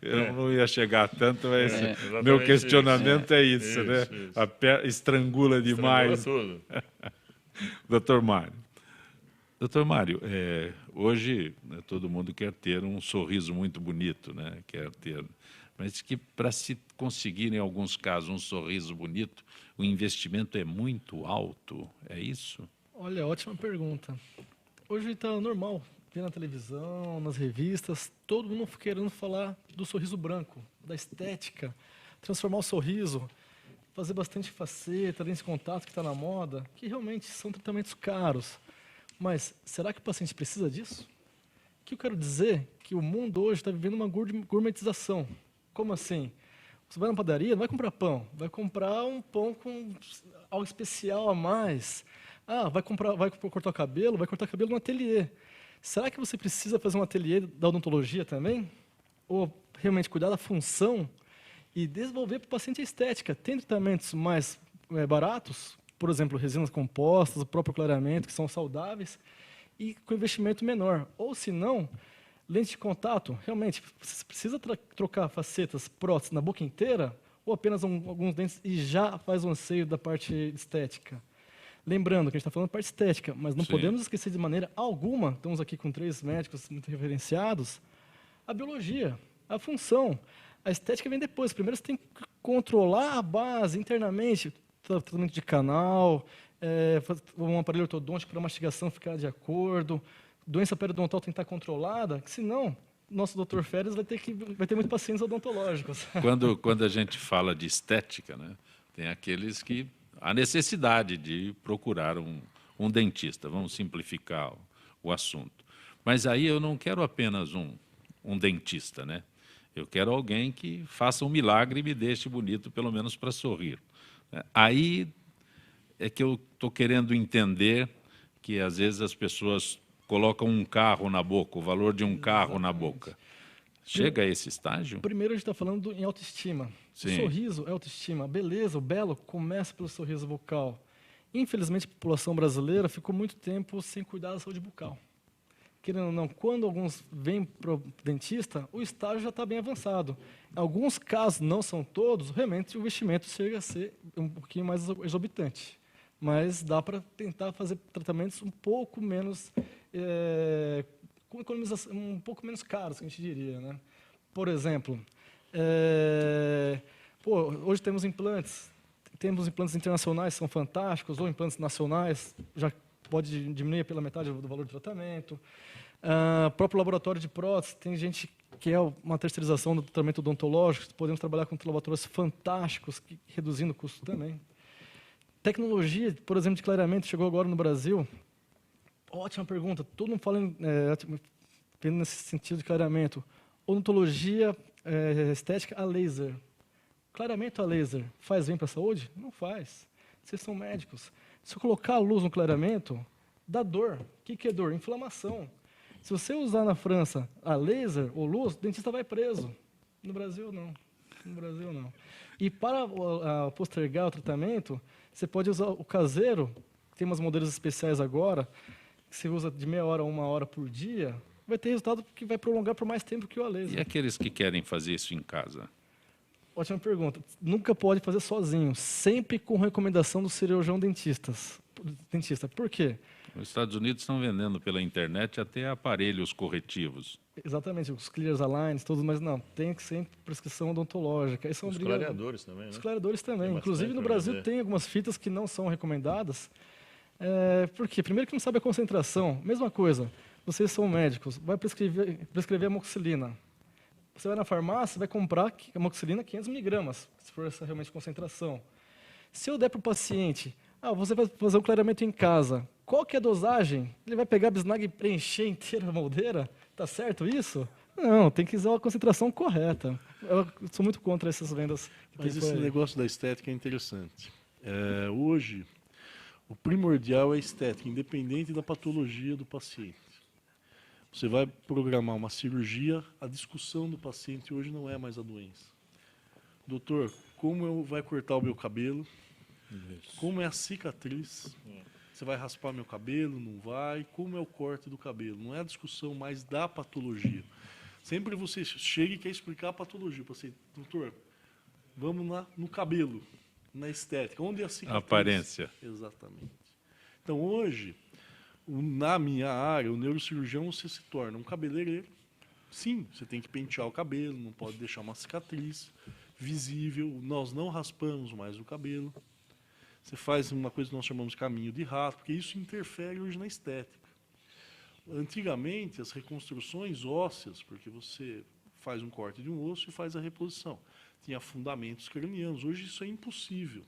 Eu não ia chegar tanto, mas exatamente meu questionamento é isso, né? Isso. A perna estrangula demais. Tudo. Doutor Mário. Doutor Mário, hoje, né, todo mundo quer ter um sorriso muito bonito, né? Mas que para se conseguir, em alguns casos, um sorriso bonito, o investimento é muito alto, é isso? Olha, ótima pergunta. Hoje está normal, ver na televisão, nas revistas, todo mundo querendo falar do sorriso branco, da estética, transformar o sorriso, fazer bastante faceta, lente de contato que está na moda, que realmente são tratamentos caros. Mas será que o paciente precisa disso? O que eu quero dizer? Que o mundo hoje está vivendo uma gourmetização. Como assim? Você vai na padaria, não vai comprar pão, vai comprar um pão com algo especial a mais. Vai cortar o cabelo, vai cortar cabelo no ateliê. Será que você precisa fazer um ateliê da odontologia também? Ou realmente cuidar da função e desenvolver para o paciente a estética? Tem tratamentos mais baratos, por exemplo, resinas compostas, o próprio clareamento, que são saudáveis, e com investimento menor. Ou, se não, lente de contato, realmente, você precisa trocar facetas, próteses na boca inteira, ou apenas alguns dentes e já faz o anseio da parte estética. Lembrando que a gente está falando da parte estética, mas não podemos esquecer de maneira alguma, estamos aqui com 3 médicos muito referenciados, a biologia, a função. A estética vem depois. Primeiro você tem que controlar a base internamente, tratamento de canal, um aparelho ortodôntico para a mastigação ficar de acordo, doença periodontal tem que estar controlada, que senão nosso doutor Férez vai ter muitos pacientes odontológicos. Quando a gente fala de estética, né, tem aqueles que há necessidade de procurar um dentista, vamos simplificar o assunto. Mas aí eu não quero apenas um dentista, né? Eu quero alguém que faça um milagre e me deixe bonito, pelo menos para sorrir. Aí é que eu estou querendo entender que, às vezes, as pessoas colocam um carro na boca, o valor de um carro na boca. Chega a esse estágio? Primeiro, a gente está falando em autoestima. Sim. O sorriso é autoestima. A beleza, o belo, começa pelo sorriso bucal. Infelizmente, a população brasileira ficou muito tempo sem cuidar da saúde bucal. Querendo ou não, quando alguns vêm para o dentista, o estágio já está bem avançado. Em alguns casos, não são todos, realmente o investimento chega a ser um pouquinho mais exorbitante. Mas dá para tentar fazer tratamentos um pouco menos, com economização, um pouco menos caros, que a gente diria, né? Por exemplo, hoje temos implantes internacionais, são fantásticos, ou implantes nacionais, já pode diminuir pela metade do valor do tratamento. O próprio laboratório de prótese, tem gente que é uma terceirização do tratamento odontológico, podemos trabalhar com laboratórios fantásticos, reduzindo o custo também. Tecnologia, por exemplo, de clareamento, chegou agora no Brasil. Ótima pergunta, todo mundo fala nesse sentido de clareamento. Odontologia, estética a laser. Clareamento a laser faz bem para a saúde? Não faz. Vocês são médicos. Se eu colocar a luz no clareamento, dá dor. O que é dor? Inflamação. Se você usar na França a laser ou luz, o dentista vai preso. No Brasil, não. No Brasil, não. E para postergar o tratamento, você pode usar o caseiro, tem umas modelos especiais agora, que você usa de meia hora a 1 hora por dia, vai ter resultado que vai prolongar por mais tempo que o laser. E aqueles que querem fazer isso em casa? Ótima pergunta. Nunca pode fazer sozinho, sempre com recomendação do cirurgião dentista. Por quê? Os Estados Unidos estão vendendo pela internet até aparelhos corretivos. Exatamente, os clear aligns, todos, mas não, tem que ser prescrição odontológica. Os clareadores também, né? Os clareadores também. Tem Inclusive, no Brasil, tem algumas fitas que não são recomendadas. Por quê? Primeiro que não sabe a concentração. Mesma coisa, vocês são médicos, vai prescrever amoxicilina. Você vai na farmácia, vai comprar amoxicilina 500 miligramas, se for essa realmente concentração. Se eu der para o paciente, você vai fazer um clareamento em casa, qual que é a dosagem? Ele vai pegar a bisnaga e preencher inteira a moldeira? Tá certo isso? Não, tem que usar a concentração correta. Eu sou muito contra essas vendas. Mas esse negócio da estética é interessante. Hoje, o primordial é a estética, independente da patologia do paciente. Você vai programar uma cirurgia, a discussão do paciente hoje não é mais a doença. Doutor, como vai cortar o meu cabelo? Como é a cicatriz? Você vai raspar meu cabelo? Não vai? Como é o corte do cabelo? Não é a discussão mais da patologia. Sempre você chega e quer explicar a patologia. Você, doutor, vamos lá no cabelo, na estética. Onde é a cicatriz? Aparência. Exatamente. Então, hoje, na minha área, o neurocirurgião, você se torna um cabeleireiro. Sim, você tem que pentear o cabelo, não pode deixar uma cicatriz visível. Nós não raspamos mais o cabelo. Você faz uma coisa que nós chamamos de caminho de rato, porque isso interfere hoje na estética. Antigamente, as reconstruções ósseas, porque você faz um corte de um osso e faz a reposição, tinha fundamentos cranianos. Hoje isso é impossível.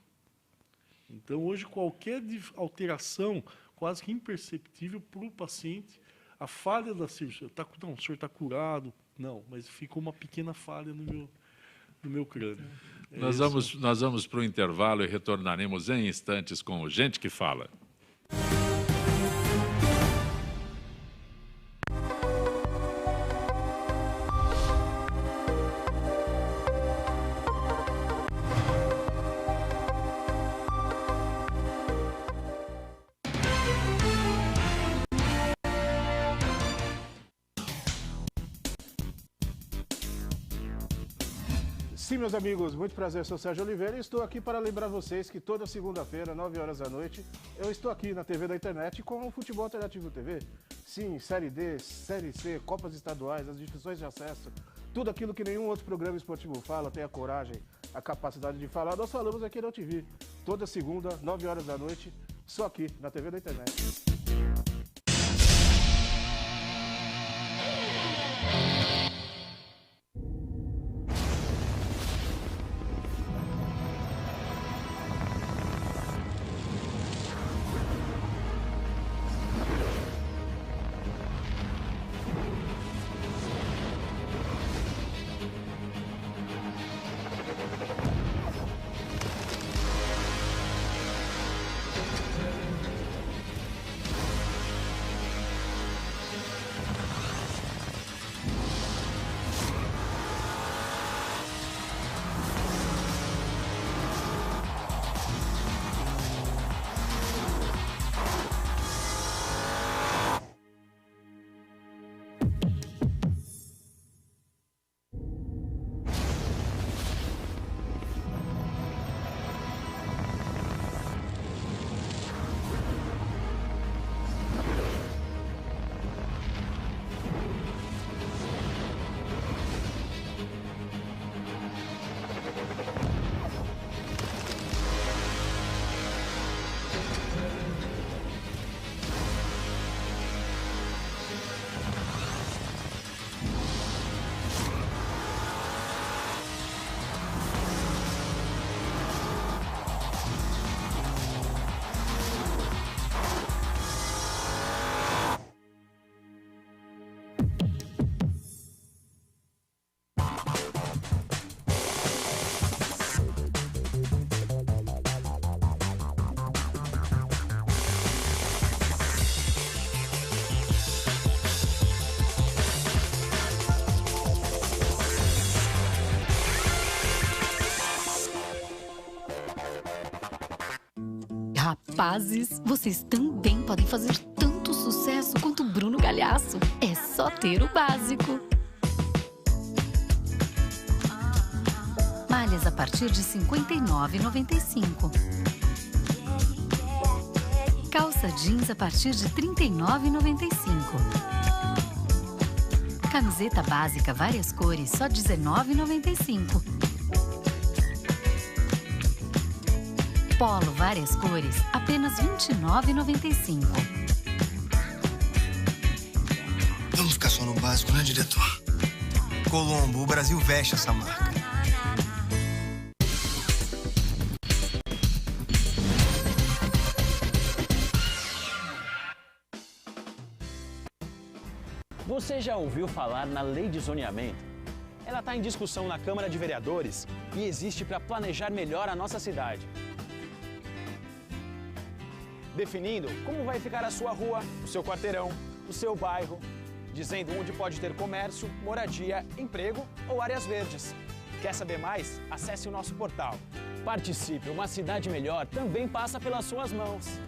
Então, hoje, qualquer alteração quase que imperceptível para o paciente, a falha da cirurgia, não, o senhor está curado, não, mas ficou uma pequena falha no meu crânio. Nós vamos para o intervalo e retornaremos em instantes com o Gente que Fala. Sim, meus amigos, muito prazer, eu sou Sérgio Oliveira e estou aqui para lembrar vocês que toda segunda-feira, 9 horas da noite, eu estou aqui na TV da internet com o Futebol Alternativo TV. Sim, Série D, Série C, Copas Estaduais, as divisões de acesso, tudo aquilo que nenhum outro programa esportivo fala, tem a coragem, a capacidade de falar, nós falamos aqui na TV. Toda segunda, 9 horas da noite, só aqui na TV da internet. Rapazes, vocês também podem fazer tanto sucesso quanto Bruno Galhaço. É só ter o básico. Malhas a partir de R$ 59,95. Calça jeans a partir de R$ 39,95. Camiseta básica várias cores, só R$ 19,95. Polo várias cores, apenas R$ 29,95. Vamos ficar só no básico, né, diretor? Colombo, o Brasil veste essa marca. Você já ouviu falar na Lei de Zoneamento? Ela está em discussão na Câmara de Vereadores e existe para planejar melhor a nossa cidade. Definindo como vai ficar a sua rua, o seu quarteirão, o seu bairro, dizendo onde pode ter comércio, moradia, emprego ou áreas verdes. Quer saber mais? Acesse o nosso portal. Participe, uma cidade melhor também passa pelas suas mãos.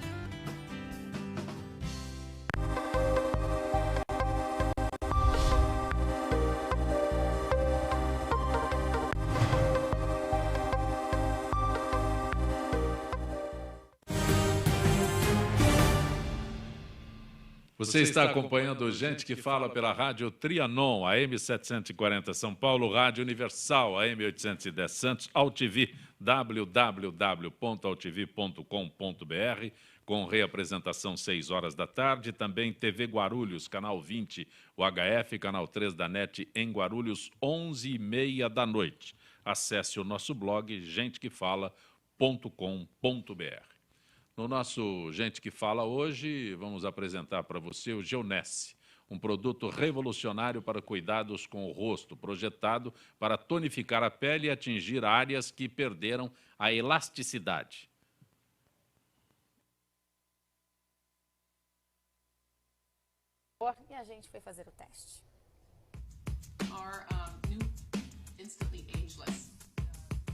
Você está acompanhando Gente que Fala pela Rádio Trianon, AM 740 São Paulo, Rádio Universal, AM 810 Santos, AltV, www.altv.com.br, com reapresentação 6 horas da tarde, também TV Guarulhos, canal 20, o HF, canal 3 da NET em Guarulhos, 11h30 da noite. Acesse o nosso blog, gentequefala.com.br. No nosso Gente que Fala hoje, vamos apresentar para você o Geonesse, um produto revolucionário para cuidados com o rosto, projetado para tonificar a pele e atingir áreas que perderam a elasticidade. E a gente foi fazer o teste.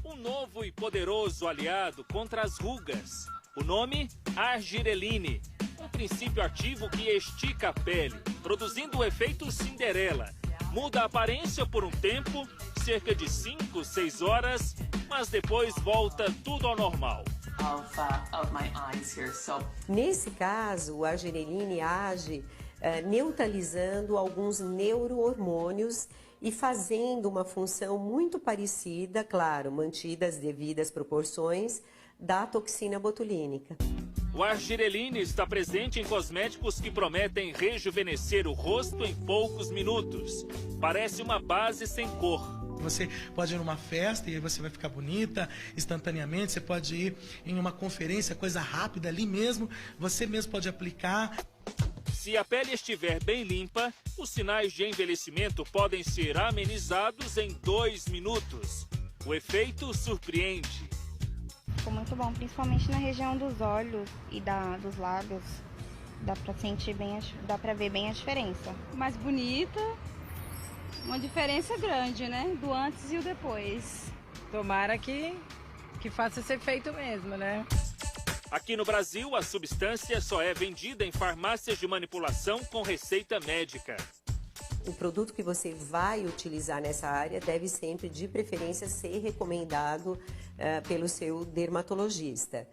Um novo e poderoso aliado contra as rugas. O nome? Argireline, um princípio ativo que estica a pele, produzindo o efeito Cinderela. Muda a aparência por um tempo, cerca de 5, 6 horas, mas depois volta tudo ao normal. Nesse caso, o Argireline age neutralizando alguns neurohormônios e fazendo uma função muito parecida, claro, mantidas as devidas proporções, da toxina botulínica. O Argireline está presente em cosméticos que prometem rejuvenescer o rosto em poucos minutos. Parece uma base sem cor. Você pode ir numa festa e aí você vai ficar bonita instantaneamente. Você pode ir em uma conferência, coisa rápida ali mesmo. Você mesmo pode aplicar. Se a pele estiver bem limpa, os sinais de envelhecimento podem ser amenizados em 2 minutos. O efeito surpreende. Ficou muito bom, principalmente na região dos olhos e dos lábios. Dá pra sentir bem, dá pra ver bem a diferença. Mais bonita, uma diferença grande, né? Do antes e o depois. Tomara que faça esse efeito mesmo, né? Aqui no Brasil, a substância só é vendida em farmácias de manipulação com receita médica. O produto que você vai utilizar nessa área deve sempre, de preferência, ser recomendado pelo seu dermatologista.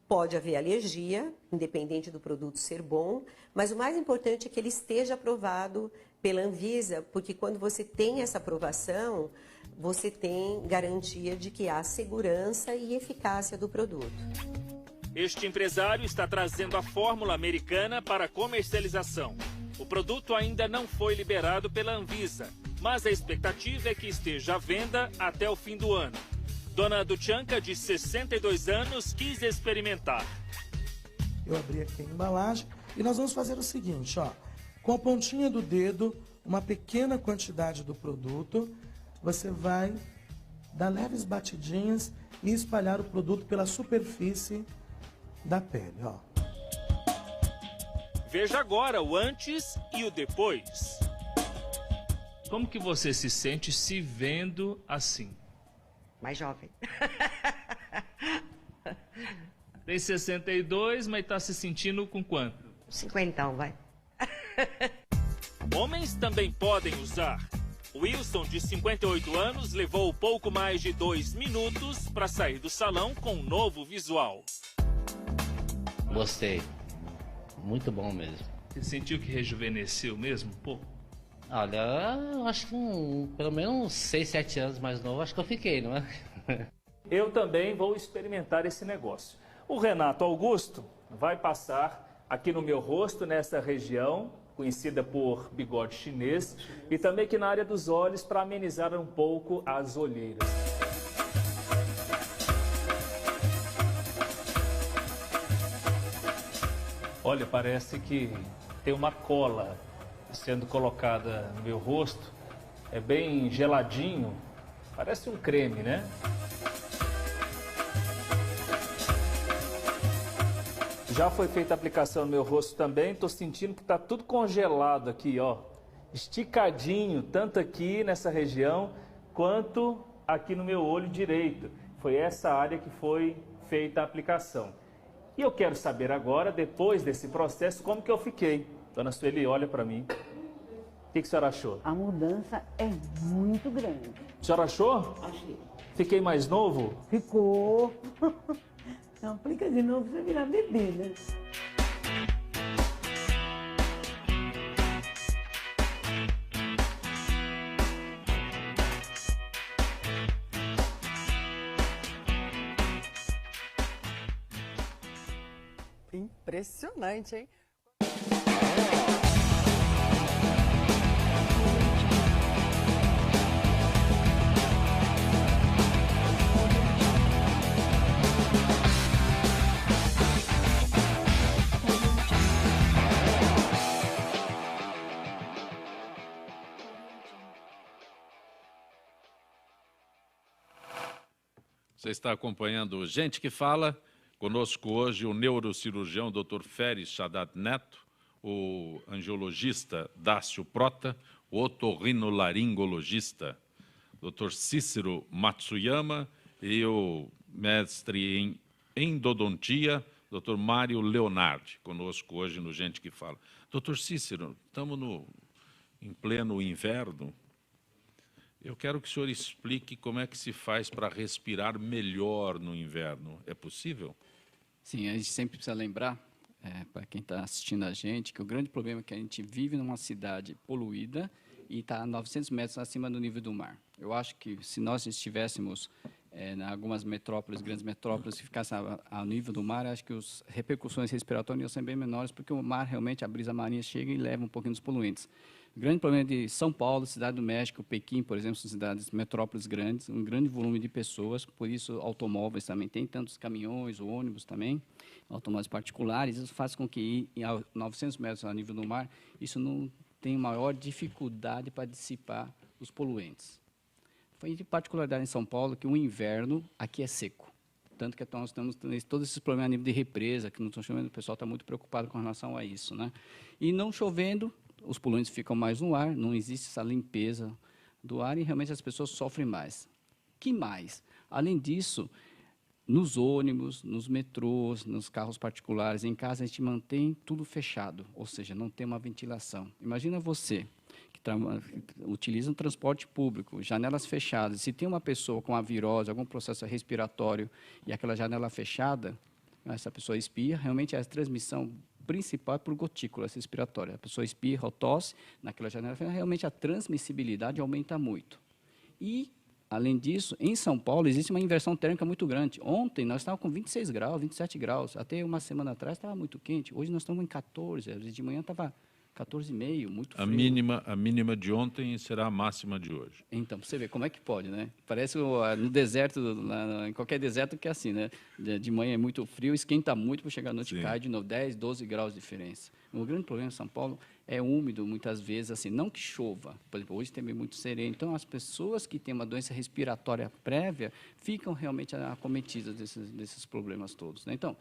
Pode haver alergia, independente do produto ser bom, mas o mais importante é que ele esteja aprovado pela Anvisa, porque quando você tem essa aprovação, você tem garantia de que há segurança e eficácia do produto. Este empresário está trazendo a fórmula americana para comercialização. O produto ainda não foi liberado pela Anvisa, mas a expectativa é que esteja à venda até o fim do ano. Dona Duchanka, de 62 anos, quis experimentar. Eu abri aqui a embalagem e nós vamos fazer o seguinte, ó. Com a pontinha do dedo, uma pequena quantidade do produto, você vai dar leves batidinhas e espalhar o produto pela superfície da pele, ó. Veja agora o antes e o depois. Como que você se sente se vendo assim? Mais jovem. Tem 62, mas está se sentindo com quanto? 50, vai. Homens também podem usar. Wilson, de 58 anos, levou pouco mais de 2 minutos para sair do salão com um novo visual. Gostei. Muito bom mesmo. Você sentiu que rejuvenesceu mesmo um pouco? Olha, eu acho que pelo menos 6, 7 anos mais novo, acho que eu fiquei, não é? Eu também vou experimentar esse negócio. O Renato Augusto vai passar aqui no meu rosto, nessa região, conhecida por bigode chinês, e também aqui na área dos olhos, para amenizar um pouco as olheiras. Olha, parece que tem uma cola sendo colocada no meu rosto. É bem geladinho, parece um creme, né? Já foi feita a aplicação no meu rosto também, estou sentindo que está tudo congelado aqui, ó. Esticadinho, tanto aqui nessa região, quanto aqui no meu olho direito. Foi essa área que foi feita a aplicação. E eu quero saber agora, depois desse processo, como que eu fiquei. Dona Sueli, olha para mim. O que a senhora achou? A mudança é muito grande. A senhora achou? Achei. Fiquei mais novo? Ficou. Não aplica de novo pra você virar bebê, né? Impressionante, hein? Você está acompanhando Gente que Fala. Conosco hoje o neurocirurgião Dr. Feres Shaddad Neto, o angiologista Dácio Prota, o otorrinolaringologista Dr. Cícero Matsuyama e o mestre em endodontia, Dr. Mário Leonardi, conosco hoje no Gente que Fala. Dr. Cícero, estamos em pleno inverno. Eu quero que o senhor explique como é que se faz para respirar melhor no inverno. É possível? Sim, a gente sempre precisa lembrar, para quem está assistindo a gente, que o grande problema é que a gente vive numa cidade poluída e está a 900 metros acima do nível do mar. Eu acho que se nós estivéssemos em algumas metrópoles, grandes metrópoles, que ficassem ao nível do mar, acho que as repercussões respiratórias iam ser bem menores, porque o mar realmente, a brisa marinha chega e leva um pouquinho dos poluentes. O grande problema de São Paulo, Cidade do México, Pequim, por exemplo, são cidades, metrópoles grandes, um grande volume de pessoas, por isso automóveis também, tem tantos caminhões, ônibus também, automóveis particulares, isso faz com que a 900 metros a nível do mar, isso não tem maior dificuldade para dissipar os poluentes. Foi de particularidade em São Paulo que o inverno aqui é seco, tanto que nós temos todos esses problemas a nível de represa, que não estão chovendo, o pessoal está muito preocupado com relação a isso, né? E não chovendo, os poluentes ficam mais no ar, não existe essa limpeza do ar e realmente as pessoas sofrem mais. Que mais? Além disso, nos ônibus, nos metrôs, nos carros particulares, em casa a gente mantém tudo fechado, ou seja, não tem uma ventilação. Imagina você que utiliza um transporte público, janelas fechadas, se tem uma pessoa com a virose, algum processo respiratório e aquela janela fechada, essa pessoa espirra, realmente a transmissão principal é por gotículas respiratórias. A pessoa espirra ou tosse, naquela janela, realmente a transmissibilidade aumenta muito. E, além disso, em São Paulo existe uma inversão térmica muito grande. Ontem nós estávamos com 26 graus, 27 graus. Até uma semana atrás estava muito quente. Hoje nós estamos em 14. Às vezes de manhã estava 14,5, muito frio. A mínima de ontem será a máxima de hoje. Então, você vê como é que pode, né? Parece no deserto, em qualquer deserto que é assim, né? De manhã é muito frio, esquenta muito, para chegar à noite cai de novo, 10, 12 graus de diferença. O grande problema em São Paulo é úmido, muitas vezes, assim, não que chova. Por exemplo, hoje tem muito sereno. Então, as pessoas que têm uma doença respiratória prévia ficam realmente acometidas desses problemas todos, né? Então,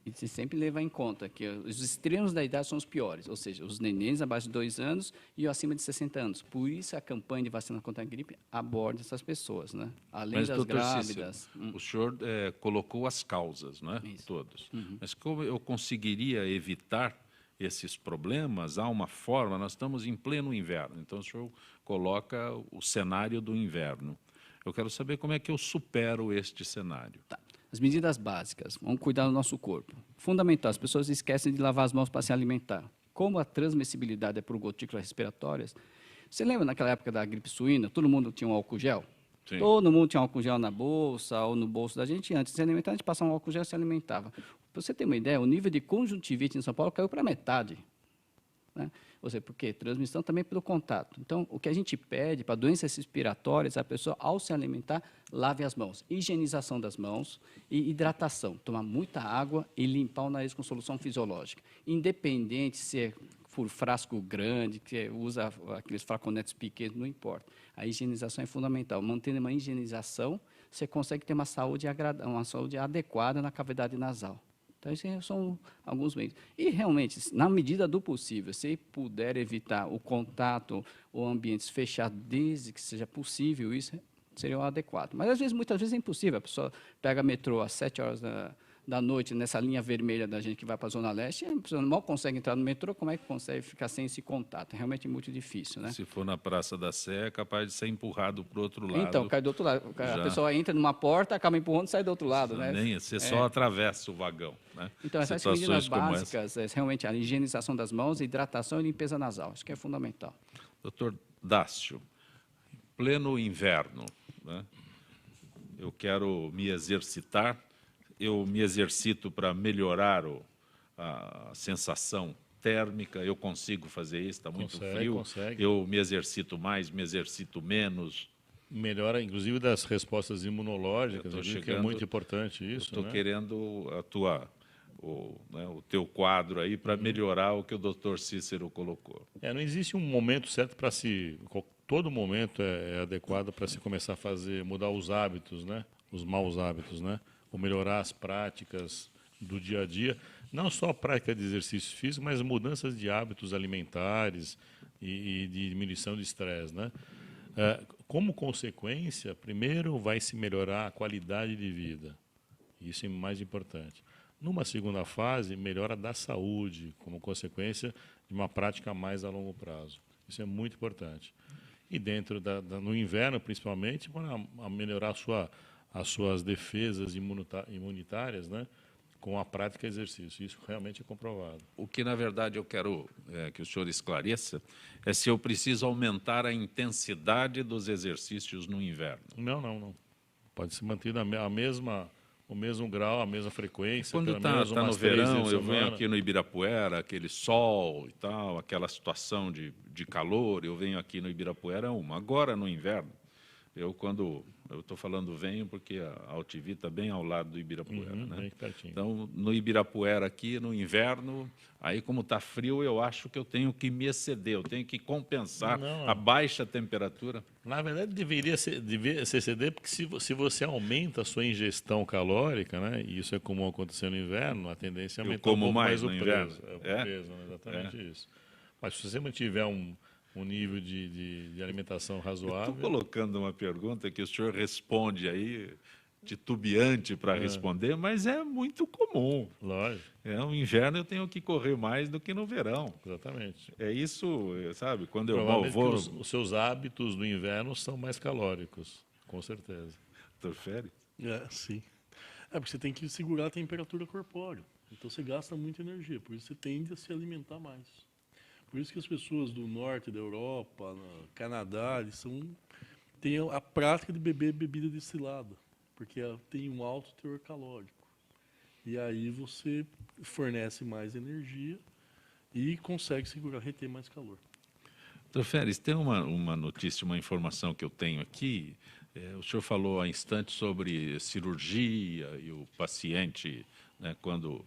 e se sempre levar em conta que os extremos da idade são os piores, ou seja, os nenéns abaixo de 2 anos e acima de 60 anos. Por isso a campanha de vacina contra a gripe aborda essas pessoas, né? Além Mas, das grávidas. Cícero, o senhor colocou as causas, não é? Todas. Mas como eu conseguiria evitar esses problemas? Há uma forma, nós estamos em pleno inverno, então o senhor coloca o cenário do inverno. Eu quero saber como é que eu supero este cenário. Tá. As medidas básicas, vamos cuidar do nosso corpo. Fundamental, as pessoas esquecem de lavar as mãos para se alimentar. Como a transmissibilidade é por gotículas respiratórias, você lembra naquela época da gripe suína, todo mundo tinha um álcool gel? Sim. Todo mundo tinha um álcool gel na bolsa ou no bolso da gente. Antes de se alimentar, a gente passava um álcool gel e se alimentava. Para você ter uma ideia, o nível de conjuntivite em São Paulo caiu para metade. Né? Ou seja, porque transmissão também pelo contato. Então, o que a gente pede para doenças respiratórias, a pessoa, ao se alimentar, lave as mãos. Higienização das mãos e hidratação. Tomar muita água e limpar o nariz com solução fisiológica. Independente se por frasco grande, que usa aqueles flaconetes pequenos, não importa. A higienização é fundamental. Mantendo uma higienização, você consegue ter uma saúde adequada na cavidade nasal. Então, esses são alguns meios. E, realmente, na medida do possível, se puder evitar o contato ou ambientes fechados, desde que seja possível, isso seria o adequado. Mas, muitas vezes é impossível. A pessoa pega metrô às 7 horas da noite, nessa linha vermelha da gente que vai para a Zona Leste, a pessoa mal consegue entrar no metrô, como é que consegue ficar sem esse contato? É realmente muito difícil, né? Se for na Praça da Sé, é capaz de ser empurrado para o outro lado. Então, cai do outro lado. A pessoa entra numa porta, acaba empurrando e sai do outro lado, né? Nem, você só atravessa o vagão, né? Então, essas medidas básicas, realmente a higienização das mãos, hidratação e limpeza nasal, acho que é fundamental. Doutor Dácio, pleno inverno, né? Eu quero me exercitar. Eu me exercito para melhorar a sensação térmica, eu consigo fazer isso, está muito frio. Consegue. Eu me exercito mais, me exercito menos. Melhora, inclusive, das respostas imunológicas, que é muito importante isso. Estou querendo o teu quadro aí para melhorar o que o doutor Cícero colocou. Não existe um momento certo para se... Todo momento é adequado para se começar a mudar os hábitos, né? Os maus hábitos, né? Ou melhorar as práticas do dia a dia, não só a prática de exercício físico, mas mudanças de hábitos alimentares e de diminuição de estresse, né? Como consequência, primeiro vai se melhorar a qualidade de vida, isso é mais importante. Numa segunda fase, melhora da saúde, como consequência de uma prática mais a longo prazo. Isso é muito importante. E dentro no inverno, principalmente, para melhorar as suas defesas imunitárias, né, com a prática de exercício. Isso realmente é comprovado. O que, na verdade, eu quero que o senhor esclareça é se eu preciso aumentar a intensidade dos exercícios no inverno. Não. Pode ser mantido o mesmo grau, a mesma frequência. Quando está no verão, eu venho aqui no Ibirapuera, aquele sol e tal, aquela situação de calor, eu venho aqui no Ibirapuera Agora, no inverno, eu estou falando venho porque a Altivi está bem ao lado do Ibirapuera, né? Bem pertinho. Então, no Ibirapuera aqui, no inverno, aí como está frio, eu acho que eu tenho que me exceder, eu tenho que compensar a baixa temperatura. Na verdade, deveria se exceder, porque se você aumenta a sua ingestão calórica, né, e isso é comum acontecer no inverno, a tendência é aumentar um pouco mais o peso. Exatamente isso. Mas se você mantiver um nível de alimentação razoável... Estou colocando uma pergunta que o senhor responde aí, titubeante para responder, mas é muito comum. Lógico. No inverno eu tenho que correr mais do que no verão. Exatamente. É isso, sabe? Quando eu vou... Os seus hábitos do inverno são mais calóricos, com certeza. Interfere? Sim. Porque você tem que segurar a temperatura corpórea. Então você gasta muita energia, por isso você tende a se alimentar mais. Por isso que as pessoas do norte da Europa, no Canadá, eles têm a prática de beber bebida destilada, porque ela tem um alto teor calórico. E aí você fornece mais energia e consegue reter mais calor. Doutor Férez, tem uma notícia, uma informação que eu tenho aqui. O senhor falou há instantes sobre cirurgia e o paciente, né, quando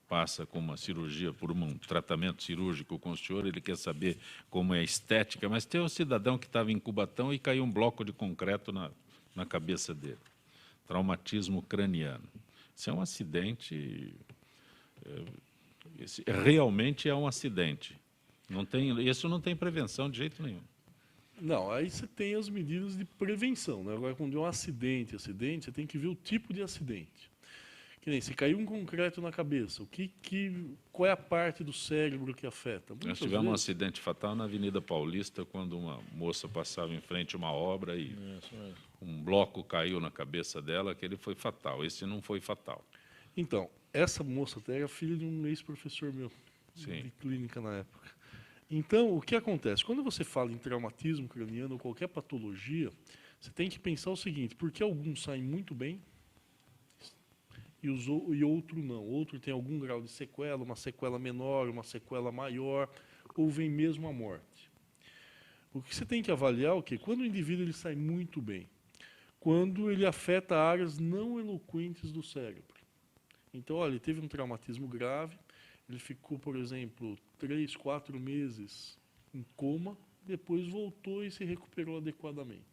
passa com uma cirurgia, por um tratamento cirúrgico com o senhor, ele quer saber como é a estética, mas tem um cidadão que estava em Cubatão e caiu um bloco de concreto na cabeça dele. Traumatismo craniano. Isso é um acidente, realmente é um acidente. Isso não tem prevenção de jeito nenhum. Não, aí você tem as medidas de prevenção, né? Agora, quando é um acidente, você tem que ver o tipo de acidente. Que nem se caiu um concreto na cabeça, qual é a parte do cérebro que afeta? Nós tivemos um acidente fatal na Avenida Paulista, quando uma moça passava em frente a uma obra e um bloco caiu na cabeça dela, que ele foi fatal. Esse não foi fatal. Então, essa moça até era filha de um ex-professor meu, de clínica na época. Então, o que acontece? Quando você fala em traumatismo craniano ou qualquer patologia, você tem que pensar o seguinte, porque alguns saem muito bem, e outro não. Outro tem algum grau de sequela, uma sequela menor, uma sequela maior, ou vem mesmo a morte. O que você tem que avaliar é o quê? Quando o indivíduo ele sai muito bem, quando ele afeta áreas não eloquentes do cérebro. Então, olha, ele teve um traumatismo grave, Ele ficou, por exemplo, 3, 4 meses em coma, depois voltou e se recuperou adequadamente.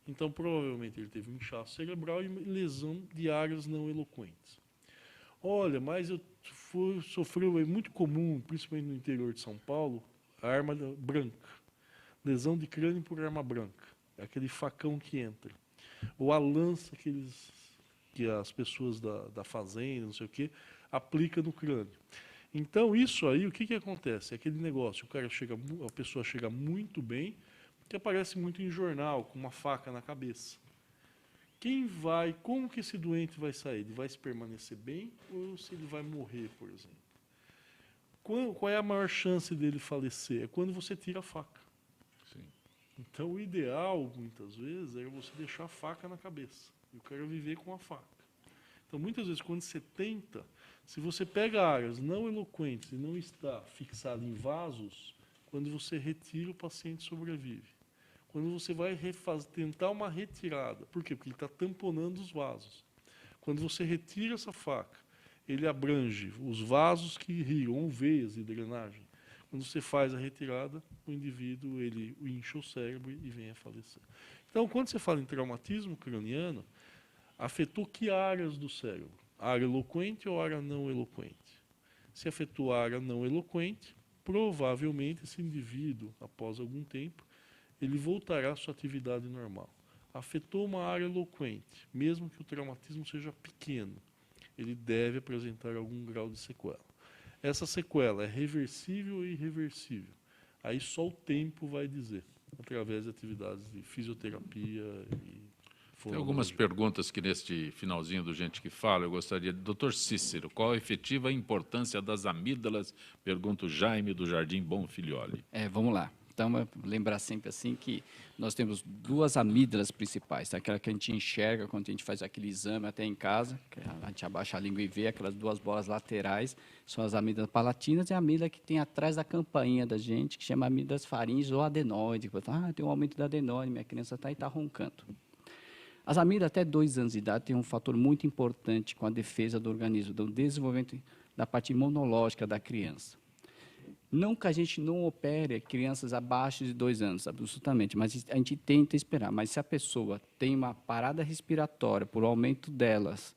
Então, provavelmente, ele teve um inchaço cerebral e lesão de áreas não eloquentes. Olha, mas sofreu, é muito comum, principalmente no interior de São Paulo, a arma branca. Lesão de crânio por arma branca. É aquele facão que entra. Ou a lança que as pessoas da fazenda, não sei o quê, aplica no crânio. Então, isso aí, o que acontece? É aquele negócio, a pessoa chega muito bem, que aparece muito em jornal, com uma faca na cabeça. Como que esse doente vai sair? Ele vai se permanecer bem ou se ele vai morrer, por exemplo? Qual é a maior chance dele falecer? É quando você tira a faca. Sim. Então, o ideal, muitas vezes, é você deixar a faca na cabeça. Eu quero viver com a faca. Então, muitas vezes, quando você tenta, se você pega áreas não eloquentes e não está fixado em vasos, quando você retira, o paciente sobrevive. Quando você vai tentar uma retirada, por quê? Porque ele está tamponando os vasos. Quando você retira essa faca, ele abrange os vasos que irrigam, ou veias de drenagem. Quando você faz a retirada, o indivíduo ele incha o cérebro e vem a falecer. Então, quando você fala em traumatismo craniano, afetou que áreas do cérebro? Área eloquente ou área não eloquente? Se afetou a área não eloquente, provavelmente esse indivíduo, após algum tempo, ele voltará à sua atividade normal. Afetou uma área eloquente, mesmo que o traumatismo seja pequeno, ele deve apresentar algum grau de sequela. Essa sequela é reversível ou irreversível? Aí só o tempo vai dizer, através de atividades de fisioterapia e Tem algumas perguntas que neste finalzinho do Gente que Fala eu gostaria de... Dr. Cícero, qual a efetiva importância das amígdalas? Pergunta o Jaime do Jardim Bonfilioli. Vamos lá. Então, lembrar sempre assim que nós temos duas amígdalas principais, tá? Aquela que a gente enxerga quando a gente faz aquele exame até em casa, que a gente abaixa a língua e vê aquelas duas bolas laterais, são as amígdalas palatinas, e a amígdala que tem atrás da campainha da gente, que chama amígdalas faríngeas ou adenoide. Tem um aumento da adenoide, minha criança está aí, está roncando. As amígdalas até 2 anos de idade têm um fator muito importante com a defesa do organismo, do desenvolvimento da parte imunológica da criança. Não que a gente não opere crianças abaixo de 2 anos, absolutamente, mas a gente tenta esperar. Mas se a pessoa tem uma parada respiratória por aumento delas,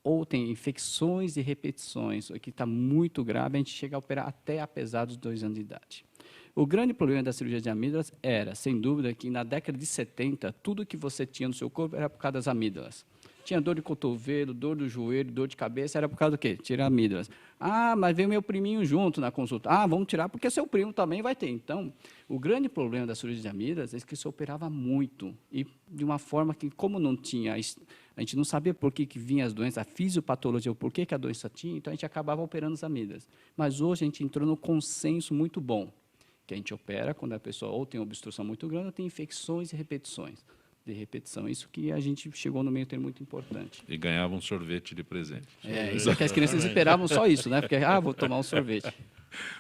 ou tem infecções e repetições, ou que está muito grave, a gente chega a operar até apesar dos 2 anos de idade. O grande problema da cirurgia de amígdalas era, sem dúvida, que na década de 70, tudo que você tinha no seu corpo era por causa das amígdalas. Tinha dor de cotovelo, dor do joelho, dor de cabeça, era por causa do quê? Tirar amígdalas. Mas veio meu priminho junto na consulta. Vamos tirar porque seu primo também vai ter. Então, o grande problema da cirurgia de amígdalas é que se operava muito e de uma forma que, como não tinha, a gente não sabia por que vinha as doenças, a fisiopatologia, por que a doença tinha, então a gente acabava operando as amígdalas. Mas hoje a gente entrou num consenso muito bom, que a gente opera quando a pessoa ou tem obstrução muito grande ou tem infecções e repetições. De repetição. Isso que a gente chegou no meio termo muito importante. E ganhava um sorvete de presente. Isso que as crianças esperavam só isso, né? Porque, vou tomar um sorvete.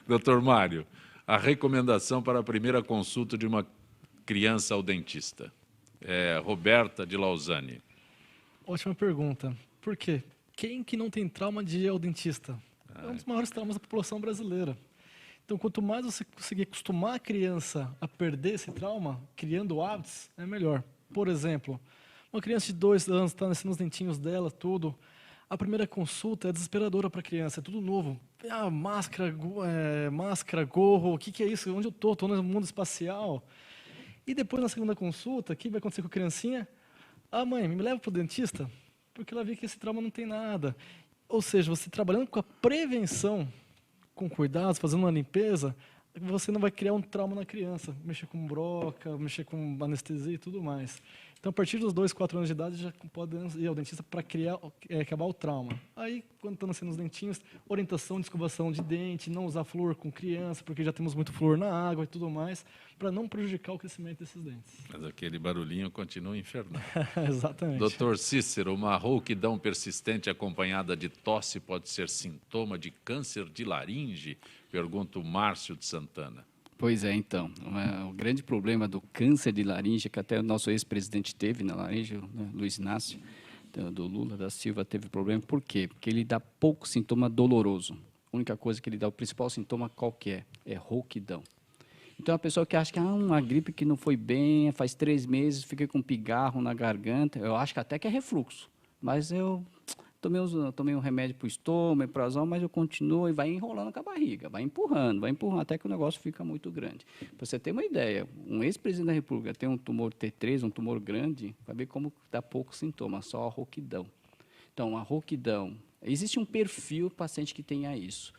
Doutor Mário, a recomendação para a primeira consulta de uma criança ao dentista. Roberta de Lausanne. Ótima pergunta. Por quê? Quem que não tem trauma de ir ao dentista? É um dos maiores traumas da população brasileira. Então, quanto mais você conseguir acostumar a criança a perder esse trauma, criando hábitos, é melhor. Por exemplo, uma criança de 2 anos está nascendo os dentinhos dela, tudo. A primeira consulta é desesperadora para a criança, é tudo novo. Máscara, gorro, o que é isso? Onde eu estou? Estou no mundo espacial. E depois, na segunda consulta, o que vai acontecer com a criancinha? Mãe, me leva para o dentista, porque ela vê que esse trauma não tem nada. Ou seja, você trabalhando com a prevenção, com cuidados, fazendo uma limpeza, você não vai criar um trauma na criança, mexer com broca, mexer com anestesia e tudo mais. Então, a partir dos 2, 4 anos de idade, já pode ir ao dentista para acabar o trauma. Aí, quando estão nascendo os dentinhos, orientação de escovação de dente, não usar flúor com criança, porque já temos muito flúor na água e tudo mais, para não prejudicar o crescimento desses dentes. Mas aquele barulhinho continua infernal. Exatamente. Doutor Cícero, uma rouquidão persistente acompanhada de tosse pode ser sintoma de câncer de laringe? Pergunta o Márcio de Santana. Pois é, então. O grande problema do câncer de laringe, que até o nosso ex-presidente teve na laringe, né, Luiz Inácio, do Lula da Silva, teve problema. Por quê? Porque ele dá pouco sintoma doloroso. a única coisa que ele dá, o principal sintoma qual que é? É rouquidão. Então, a pessoa que acha que uma gripe que não foi bem, faz 3 meses, fiquei com pigarro na garganta, eu acho que até que é refluxo. Mas eu tomei um remédio para o estômago, omeprazol, mas eu continuo e vai enrolando com a barriga, vai empurrando, até que o negócio fica muito grande. Para você ter uma ideia, um ex-presidente da República tem um tumor T3, um tumor grande, vai ver como dá pouco sintoma, só a rouquidão. Então, a rouquidão, existe um perfil do paciente que tenha isso,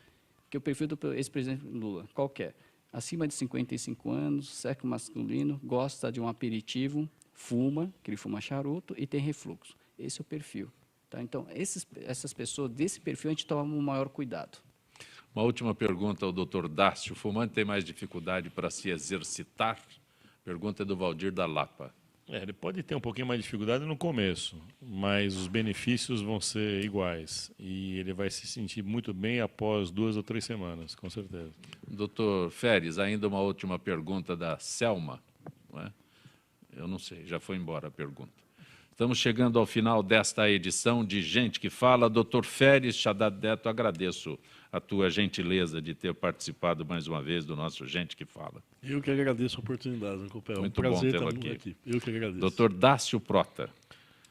que é o perfil do ex-presidente Lula, qual que é? Acima de 55 anos, sexo masculino, gosta de um aperitivo, fuma, que ele fuma charuto e tem refluxo. Esse é o perfil. Tá? Então, essas pessoas desse perfil, a gente toma um maior cuidado. Uma última pergunta ao Dr. Dácio. O fumante tem mais dificuldade para se exercitar? Pergunta do Valdir da Lapa. Ele pode ter um pouquinho mais de dificuldade no começo, mas os benefícios vão ser iguais. E ele vai se sentir muito bem após 2 ou 3 semanas, com certeza. Doutor Feres, ainda uma última pergunta da Selma. Não é? Eu não sei, já foi embora a pergunta. Estamos chegando ao final desta edição de Gente que Fala. Doutor Feres Shaddad Neto, agradeço a tua gentileza de ter participado mais uma vez do nosso Gente que Fala. Eu que agradeço a oportunidade, Copel. Muito um prazer bom tê-lo estar aqui. Eu que agradeço. Doutor Dácio Prota.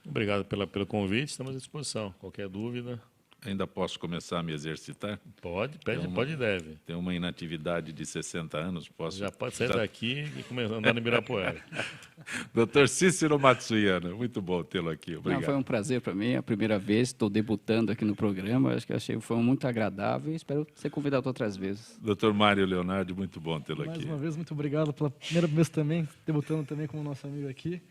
Obrigado pelo convite, estamos à disposição. Qualquer dúvida... Ainda posso começar a me exercitar? Pode, pode e deve. Tem uma inatividade de 60 anos, posso... Já pode sair daqui e começar a andar no Ibirapuera. Doutor Cícero Matsuyama, muito bom tê-lo aqui. Obrigado. Não, foi um prazer para mim, a primeira vez, estou debutando aqui no programa, acho que foi muito agradável e espero ser convidado outras vezes. Doutor Mário Leonardo, muito bom tê-lo aqui. Mais uma vez, muito obrigado pela primeira vez também, debutando também como nosso amigo aqui.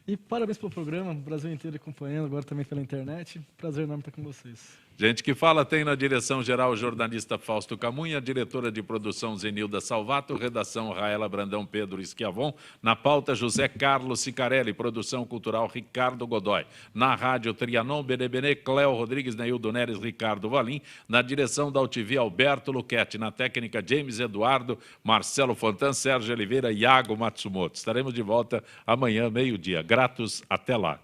E parabéns pelo programa, o Brasil inteiro acompanhando, agora também pela internet. Prazer enorme estar com vocês. Gente que Fala tem na direção-geral o jornalista Fausto Camunha, diretora de produção Zenilda Salvato, redação Raela Brandão Pedro Schiavon, na pauta José Carlos Sicarelli, produção cultural Ricardo Godoy, na rádio Trianon Benebene, Cléo Rodrigues, Neildo Neres, Ricardo Valim, na direção da UTV Alberto Luquete, na técnica James Eduardo, Marcelo Fontan, Sérgio Oliveira e Iago Matsumoto. Estaremos de volta amanhã, meio-dia. Gratos, até lá.